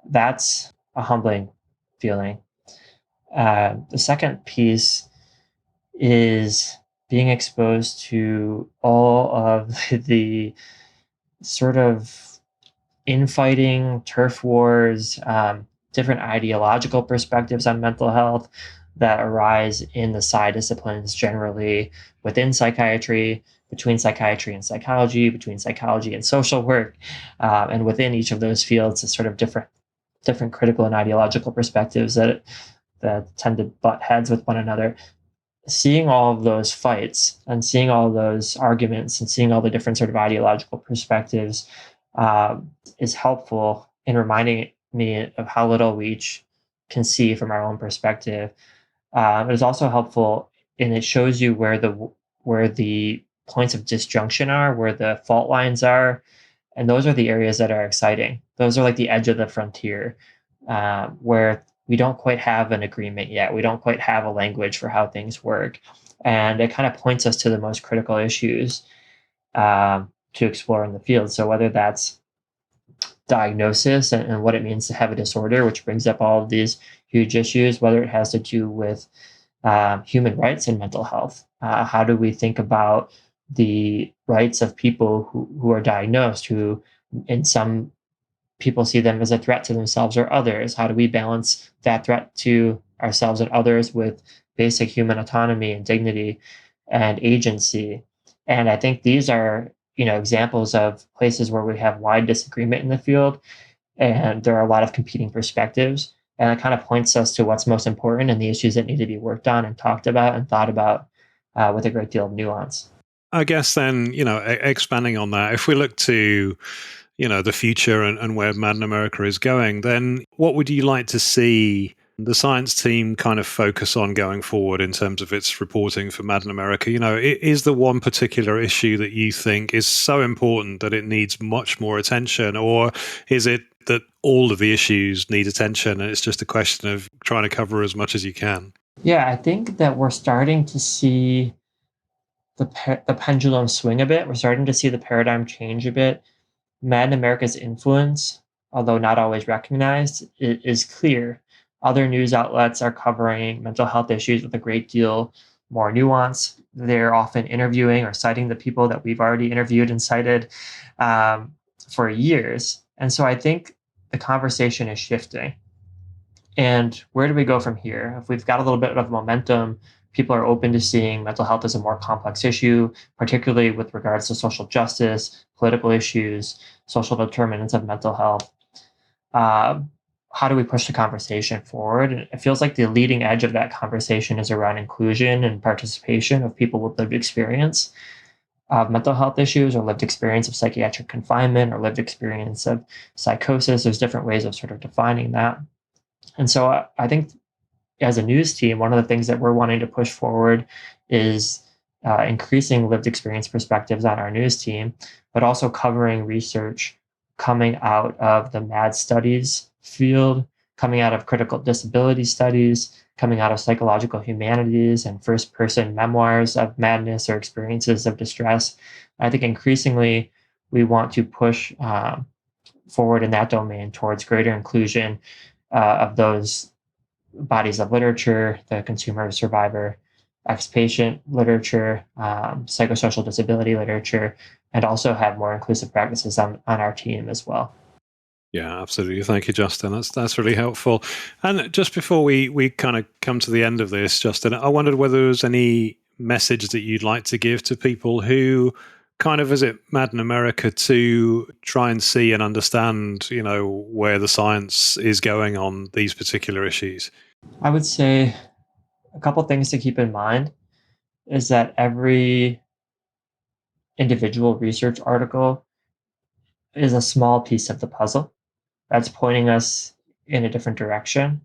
that's a humbling feeling. The second piece is being exposed to all of the sort of infighting, turf wars, different ideological perspectives on mental health that arise in the side disciplines generally, within psychiatry, between psychiatry and psychology, between psychology and social work, and within each of those fields, is sort of different critical and ideological perspectives that tend to butt heads with one another. Seeing all of those fights and seeing all of those arguments and seeing all the different sort of ideological perspectives is helpful in reminding me of how little we each can see from our own perspective. It is also helpful, and it shows you where the points of disjunction are, where the fault lines are, and those are the areas that are exciting. Those are like the edge of the frontier, where we don't quite have an agreement yet. We don't quite have a language for how things work, and it kind of points us to the most critical issues to explore in the field. So whether that's diagnosis and what it means to have a disorder, which brings up all of these huge issues, whether it has to do with human rights and mental health. How do we think about the rights of people who are diagnosed, who in some people see them as a threat to themselves or others? How do we balance that threat to ourselves and others with basic human autonomy and dignity and agency? And I think these are, examples of places where we have wide disagreement in the field, and there are a lot of competing perspectives. And it kind of points us to what's most important and the issues that need to be worked on and talked about and thought about with a great deal of nuance. I guess then, expanding on that, if we look to, the future and where Mad in America is going, then what would you like to see the science team kind of focus on going forward in terms of its reporting for Mad in America? Is there one particular issue that you think is so important that it needs much more attention, or is it that all of the issues need attention and it's just a question of trying to cover as much as you can? Yeah, I think that we're starting to see the pendulum swing a bit. We're starting to see the paradigm change a bit. Mad in America's influence, although not always recognized, is clear. Other news outlets are covering mental health issues with a great deal more nuance. They're often interviewing or citing the people that we've already interviewed and cited for years. And so I think the conversation is shifting. And where do we go from here? If we've got a little bit of momentum, people are open to seeing mental health as a more complex issue, particularly with regards to social justice, political issues, social determinants of mental health. How do we push the conversation forward? And it feels like the leading edge of that conversation is around inclusion and participation of people with lived experience of mental health issues, or lived experience of psychiatric confinement, or lived experience of psychosis. There's different ways of sort of defining that. And so I think as a news team, one of the things that we're wanting to push forward is increasing lived experience perspectives on our news team, but also covering research coming out of the MAD studies field, coming out of critical disability studies, coming out of psychological humanities and first-person memoirs of madness or experiences of distress. I think increasingly we want to push forward in that domain towards greater inclusion of those bodies of literature, the consumer survivor ex-patient literature, psychosocial disability literature, and also have more inclusive practices on our team as well. Yeah, absolutely. Thank you, Justin. That's really helpful. And just before we kind of come to the end of this, Justin, I wondered whether there was any message that you'd like to give to people who kind of visit Mad in America to try and see and understand, where the science is going on these particular issues? I would say a couple things to keep in mind is that every individual research article is a small piece of the puzzle that's pointing us in a different direction.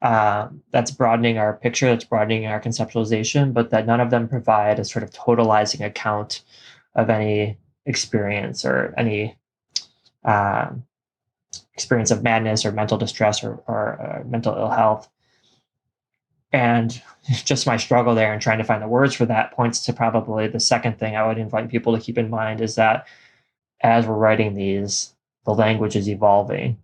That's broadening our picture, that's broadening our conceptualization, but that none of them provide a sort of totalizing account of any experience or any experience of madness or mental distress or mental ill health. And just my struggle there and trying to find the words for that points to probably the second thing I would invite people to keep in mind is that as we're writing these, the language is evolving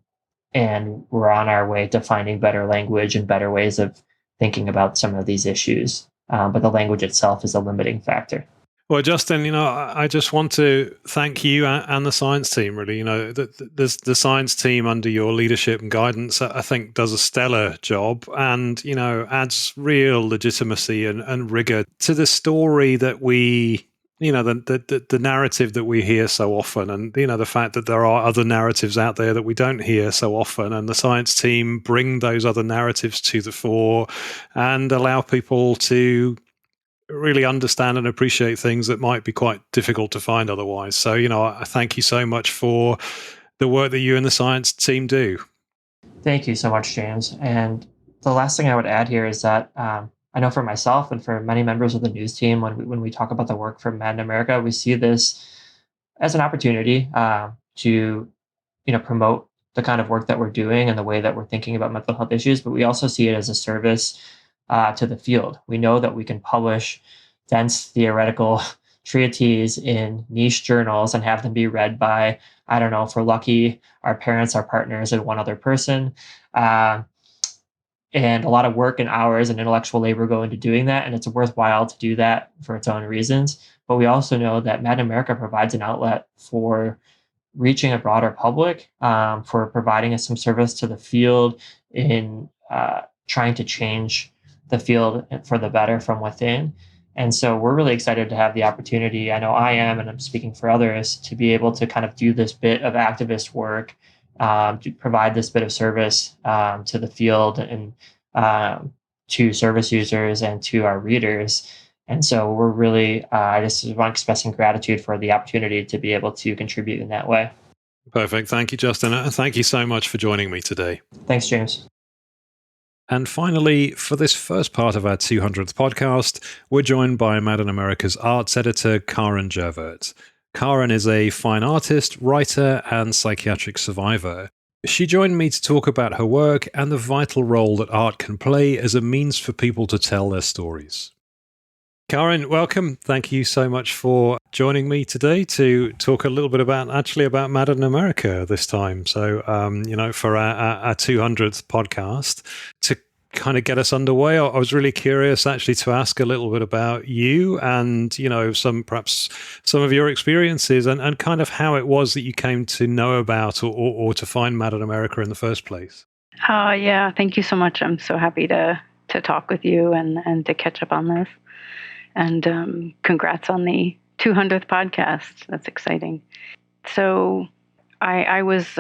and we're on our way to finding better language and better ways of thinking about some of these issues. But the language itself is a limiting factor. Well, Justin, I just want to thank you and the science team, really. The science team under your leadership and guidance, I think, does a stellar job and, adds real legitimacy and rigor to the story that we, the narrative that we hear so often. And, the fact that there are other narratives out there that we don't hear so often. And the science team bring those other narratives to the fore and allow people to really understand and appreciate things that might be quite difficult to find otherwise. So, I thank you so much for the work that you and the science team do. Thank you so much, James. And the last thing I would add here is that I know for myself and for many members of the news team, when we talk about the work from Mad in America, we see this as an opportunity to, promote the kind of work that we're doing and the way that we're thinking about mental health issues, but we also see it as a service to the field. We know that we can publish dense theoretical treatises in niche journals and have them be read by, I don't know, if we're lucky, our parents, our partners, and one other person. And a lot of work and hours and intellectual labor go into doing that. And it's worthwhile to do that for its own reasons. But we also know that Mad in America provides an outlet for reaching a broader public, for providing us some service to the field in trying to change the field for the better from within. And so we're really excited to have the opportunity. I know I am, and I'm speaking for others, to be able to kind of do this bit of activist work, to provide this bit of service to the field and to service users and to our readers. And so we're really, I just want expressing gratitude for the opportunity to be able to contribute in that way. Perfect. Thank you, Justin. And thank you so much for joining me today. Thanks, James. And finally, for this first part of our 200th podcast, we're joined by Mad in America's arts editor, Karin Jervert. Karin is a fine artist, writer, and psychiatric survivor. She joined me to talk about her work and the vital role that art can play as a means for people to tell their stories. Karin, welcome. Thank you so much for joining me today to talk a little bit about Mad in America this time. So, for our 200th podcast, to kind of get us underway, I was really curious actually to ask a little bit about you and, some of your experiences and kind of how it was that you came to know about or to find Mad in America in the first place. Yeah, thank you so much. I'm so happy to talk with you and to catch up on this. And congrats on the 200th podcast. That's exciting. So I was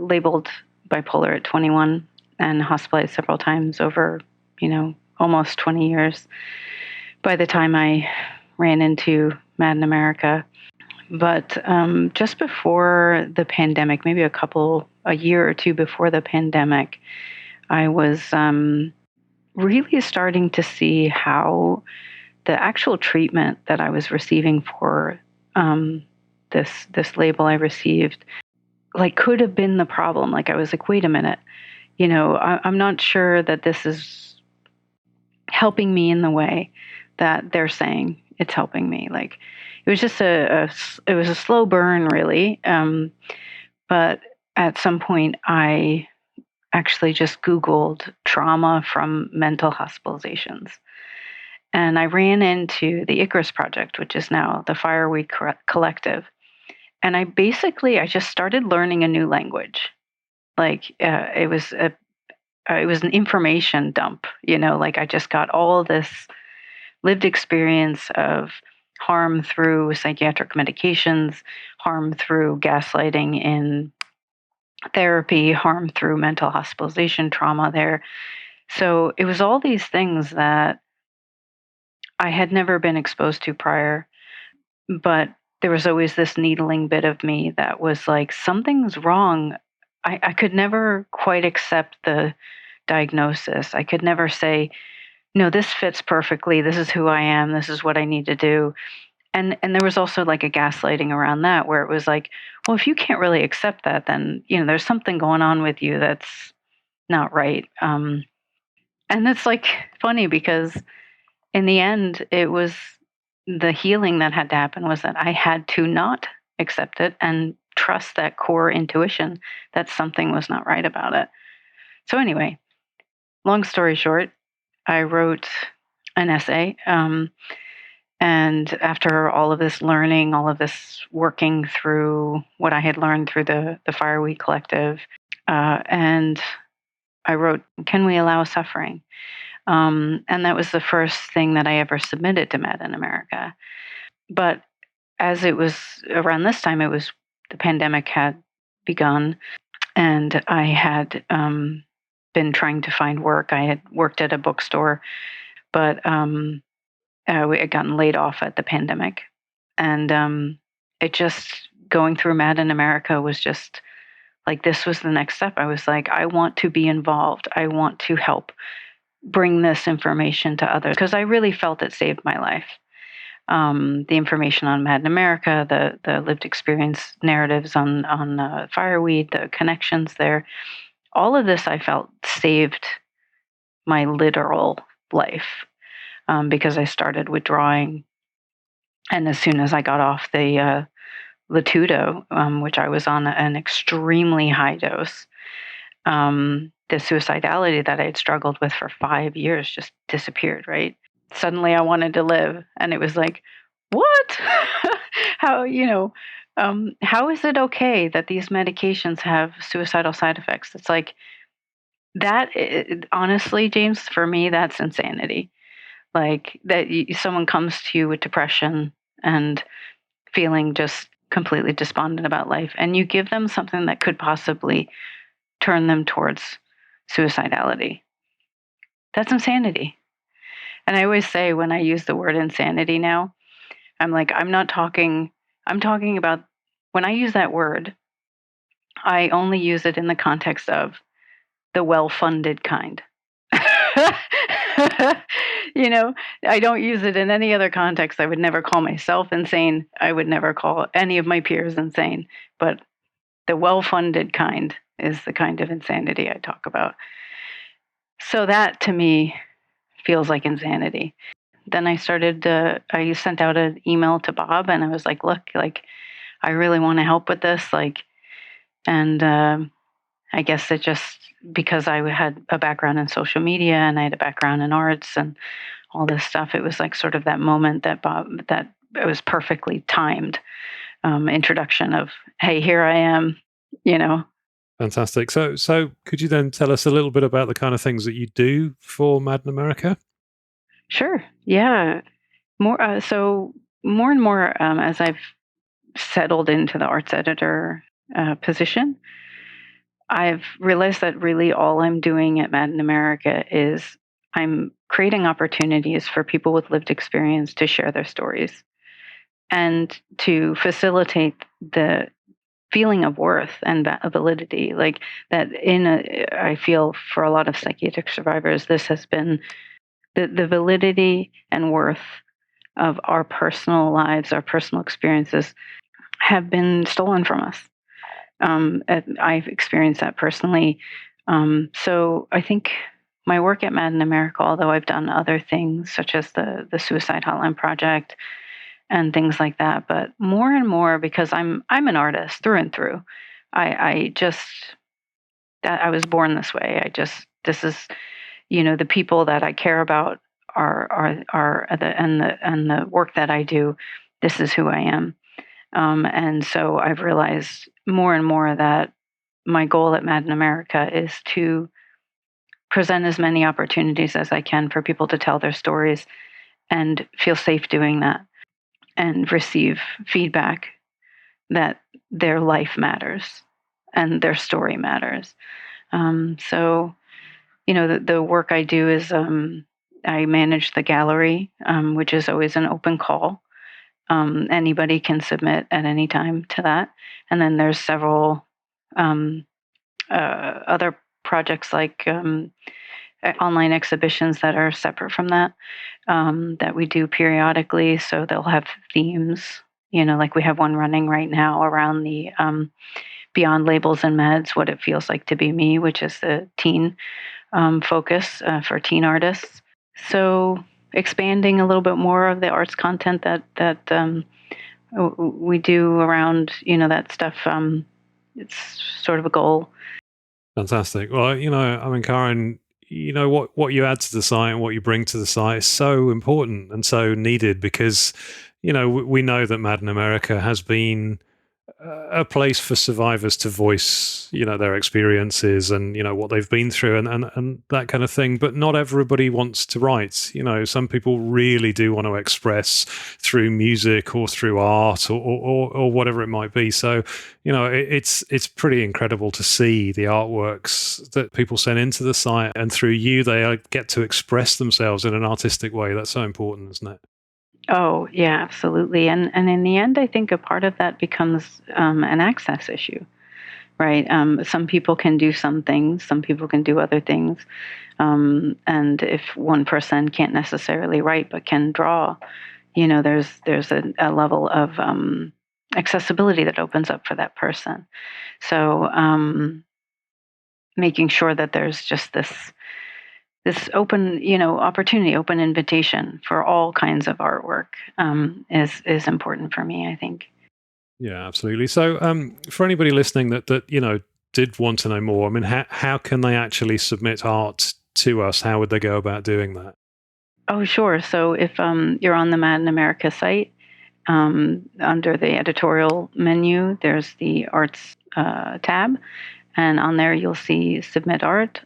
labeled bipolar at 21 and hospitalized several times over, almost 20 years by the time I ran into Mad in America. But just before the pandemic, maybe a year or two before the pandemic, I was really starting to see how the actual treatment that I was receiving for this label I received, could have been the problem. I was like, wait a minute, I'm not sure that this is helping me in the way that they're saying it's helping me. It was just it was a slow burn, really. But at some point, I actually just Googled trauma from mental hospitalizations. And I ran into the Icarus Project, which is now the Fireweek Collective. And I just started learning a new language. It was an information dump, I just got all this lived experience of harm through psychiatric medications, harm through gaslighting in therapy, harm through mental hospitalization, trauma there. So it was all these things that I had never been exposed to prior, but there was always this needling bit of me that was like, something's wrong. I could never quite accept the diagnosis. I could never say, no, this fits perfectly. This is who I am. This is what I need to do. And there was also like a gaslighting around that where it was like, well, if you can't really accept that, then, there's something going on with you that's not right. And it's like funny because in the end, it was the healing that had to happen was that I had to not accept it and trust that core intuition that something was not right about it. So anyway, long story short, I wrote an essay. And after all of this learning, all of this working through what I had learned through the Fireweed Collective, and I wrote, "Can we allow suffering?" And that was the first thing that I ever submitted to Mad in America. But as it was around this time, the pandemic had begun, and I had been trying to find work. I had worked at a bookstore, but we had gotten laid off at the pandemic. And it just, going through Mad in America was just like, this was the next step. I was like, I want to be involved. I want to help bring this information to others because I really felt it saved my life. The information on Mad in America, the lived experience narratives on Fireweed, the connections there, all of this I felt saved my literal life because I started withdrawing. And as soon as I got off the Latuda, which I was on an extremely high dose, the suicidality that I had struggled with for 5 years just disappeared, right? Suddenly I wanted to live. And it was like, what? How is it okay that these medications have suicidal side effects? It's like that, honestly, James, for me, that's insanity. Like that someone comes to you with depression and feeling just completely despondent about life, and you give them something that could possibly turn them towards suicidality. That's insanity. And I always say when I use the word insanity now, I'm like, I'm talking about, when I use that word, I only use it in the context of the well-funded kind. I don't use it in any other context. I would never call myself insane. I would never call any of my peers insane. But the well-funded kind is the kind of insanity I talk about. So that, to me, feels like insanity. Then I sent out an email to Bob, and I was like, look, like, I really want to help with this. And I guess it just, because I had a background in social media and I had a background in arts and all this stuff, it was like sort of that moment that it was perfectly timed introduction of, hey, here I am, Fantastic. So could you then tell us a little bit about the kind of things that you do for Mad in America? Sure. Yeah. More and more as I've settled into the arts editor position, I've realized that really all I'm doing at Mad in America is I'm creating opportunities for people with lived experience to share their stories and to facilitate the feeling of worth and validity. Like that I feel for a lot of psychiatric survivors, this has been the validity and worth of our personal lives, our personal experiences have been stolen from us. I've experienced that personally. So I think my work at Mad in America, although I've done other things such as the Suicide Hotline Project and things like that, but more and more because I'm an artist through and through. I was born this way. This is, the people that I care about are the work that I do. This is who I am. And so I've realized more and more that my goal at Mad in America is to present as many opportunities as I can for people to tell their stories and feel safe doing that. and receive feedback that their life matters and their story matters. So, the work I do is I manage the gallery, which is always an open call. Anybody can submit at any time to that. And then there's several other projects like online exhibitions that are separate from that, that we do periodically. So they'll have themes, like we have one running right now around the Beyond Labels and Meds, What It Feels Like to Be Me, which is the teen focus for teen artists. So expanding a little bit more of the arts content that we do around, that stuff. It's sort of a goal. Fantastic. Well, Karin, what you add to the site and what you bring to the site is so important and so needed because, we know that Mad in America has been a place for survivors to voice, their experiences and, what they've been through and that kind of thing. But not everybody wants to write. Some people really do want to express through music or through art or whatever it might be. So, it's pretty incredible to see the artworks that people send into the site, and through you, they get to express themselves in an artistic way. That's so important, isn't it? Oh, yeah, absolutely. And in the end, I think a part of that becomes an access issue, right? Some people can do some things, some people can do other things. And if one person can't necessarily write but can draw, there's a level of accessibility that opens up for that person. So making sure that there's just this open, opportunity, open invitation for all kinds of artwork is important for me, I think. Yeah, absolutely. So for anybody listening that did want to know more, I mean, how can they actually submit art to us? How would they go about doing that? Oh, sure. So if you're on the Mad in America site, under the editorial menu, there's the arts tab. And on there, you'll see submit art.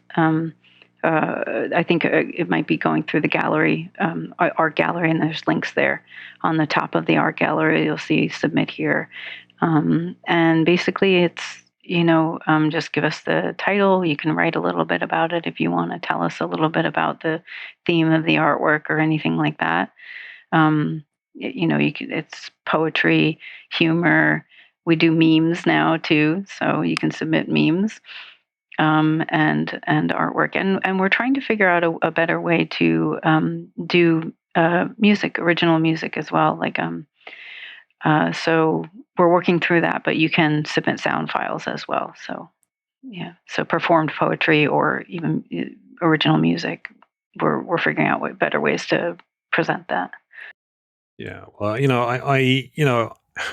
I think it might be going through the gallery, art gallery, and there's links there. On the top of the art gallery, you'll see submit here. And basically it's, just give us the title. You can write a little bit about it if you want to tell us a little bit about the theme of the artwork or anything like that. It's poetry, humor. We do memes now too, so you can submit memes. And artwork, and we're trying to figure out a better way to do music, original music as well. Like so we're working through that, but you can submit sound files as well. So yeah, so performed poetry or even original music. We're figuring out better ways to present that. Yeah, well, I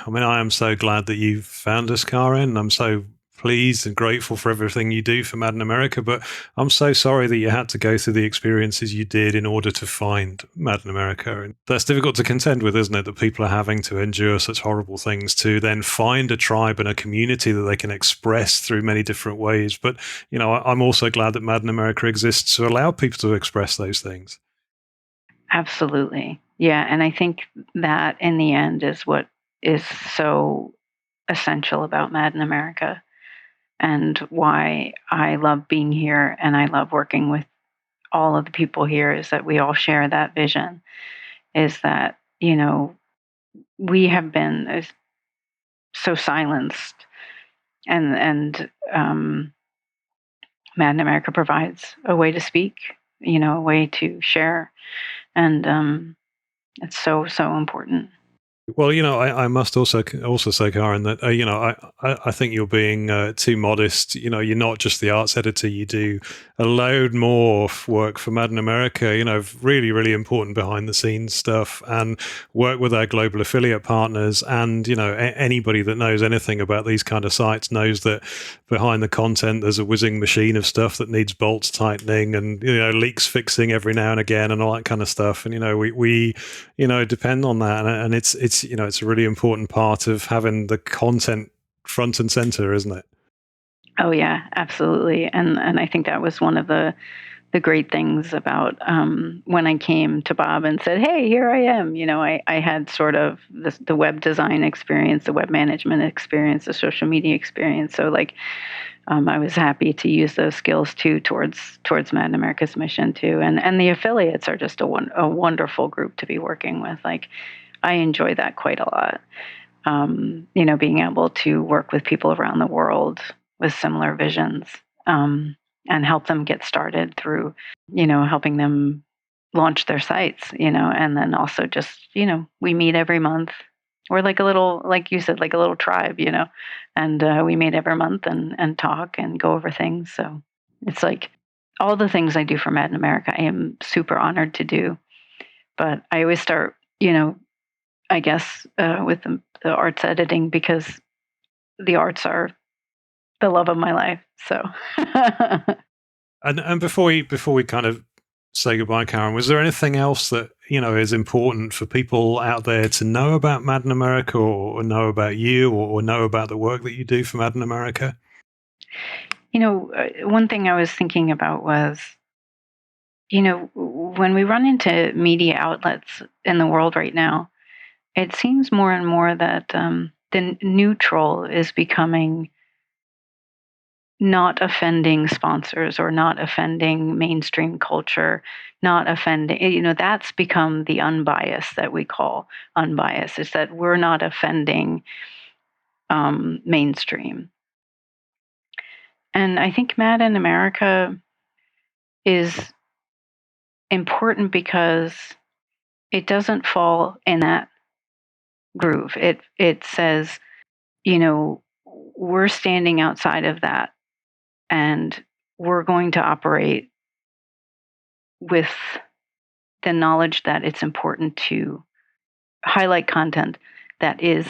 am so glad that you found us, Karin. I'm so pleased and grateful for everything you do for Mad in America, but I'm so sorry that you had to go through the experiences you did in order to find Mad in America. And that's difficult to contend with, isn't it? That people are having to endure such horrible things to then find a tribe and a community that they can express through many different ways. But, I'm also glad that Mad in America exists to allow people to express those things. Absolutely. Yeah. And I think that in the end is what is so essential about Mad in America. And why I love being here and I love working with all of the people here is that we all share that vision, is that, we have been so silenced and Mad in America provides a way to speak, a way to share. And it's so, so important. Well, I must also say, Karin, that I think you're being too modest. You're not just the arts editor. You do a load more work for Mad in America. Really, really important behind the scenes stuff, and work with our global affiliate partners. And anybody that knows anything about these kind of sites knows that behind the content, there's a whizzing machine of stuff that needs bolts tightening and leaks fixing every now and again and all that kind of stuff. And we depend on that, and it's it's a really important part of having the content front and center, isn't it? Oh yeah, absolutely. And I think that was one of the the great things about when I came to Bob and said, hey, here I am. I had sort of the web design experience, the web management experience, the social media experience. So I was happy to use those skills too towards Mad in America's mission too. And the affiliates are just a wonderful group to be working with. I enjoy that quite a lot. Being able to work with people around the world with similar visions. And help them get started through, helping them launch their sites, and then also just, we meet every month. We're like a little, like you said, like a little tribe, and we meet every month and talk and go over things. So it's like all the things I do for Mad in America, I am super honored to do. But I always start, I guess, with the arts editing, because the arts are the love of my life. So, and before we kind of say goodbye, Karin, was there anything else that is important for people out there to know about Mad in America, or know about you, or know about the work that you do for Mad in America? One thing I was thinking about was, when we run into media outlets in the world right now, it seems more and more that the neutral is becoming not offending sponsors or not offending mainstream culture, not offending, that's become the unbiased that we call unbiased. It's that we're not offending mainstream. And I think Mad in America is important because it doesn't fall in that groove. It says, we're standing outside of that. And we're going to operate with the knowledge that it's important to highlight content that is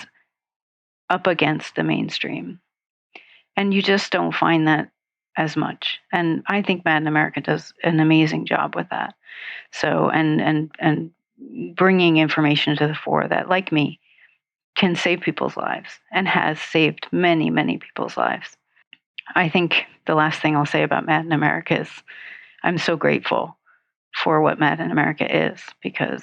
up against the mainstream. And you just don't find that as much. And I think Mad in America does an amazing job with that. So, and bringing information to the fore that, like me, can save people's lives and has saved many, many people's lives. I think the last thing I'll say about Mad in America is I'm so grateful for what Mad in America is, because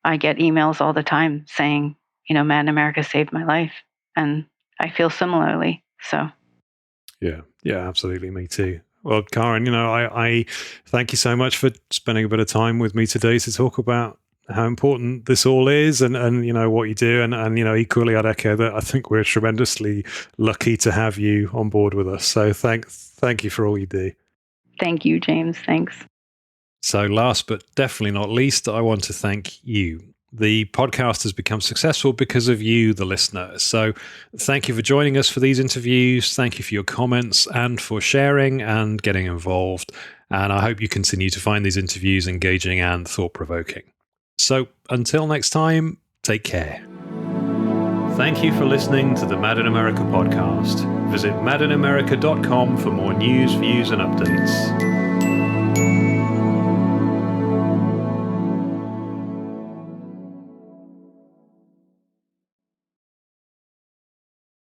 I get emails all the time saying, Mad in America saved my life. And I feel similarly. So. Yeah, absolutely. Me too. Well, Karin, I thank you so much for spending a bit of time with me today to talk about how important this all is and what you do. And equally, I'd echo that I think we're tremendously lucky to have you on board with us. So thank you for all you do. Thank you, James. Thanks. So last but definitely not least, I want to thank you. The podcast has become successful because of you, the listener. So thank you for joining us for these interviews. Thank you for your comments and for sharing and getting involved. And I hope you continue to find these interviews engaging and thought-provoking. So until next time, take care. Thank you for listening to the Mad in America podcast. Visit madinamerica.com for more news, views, and updates.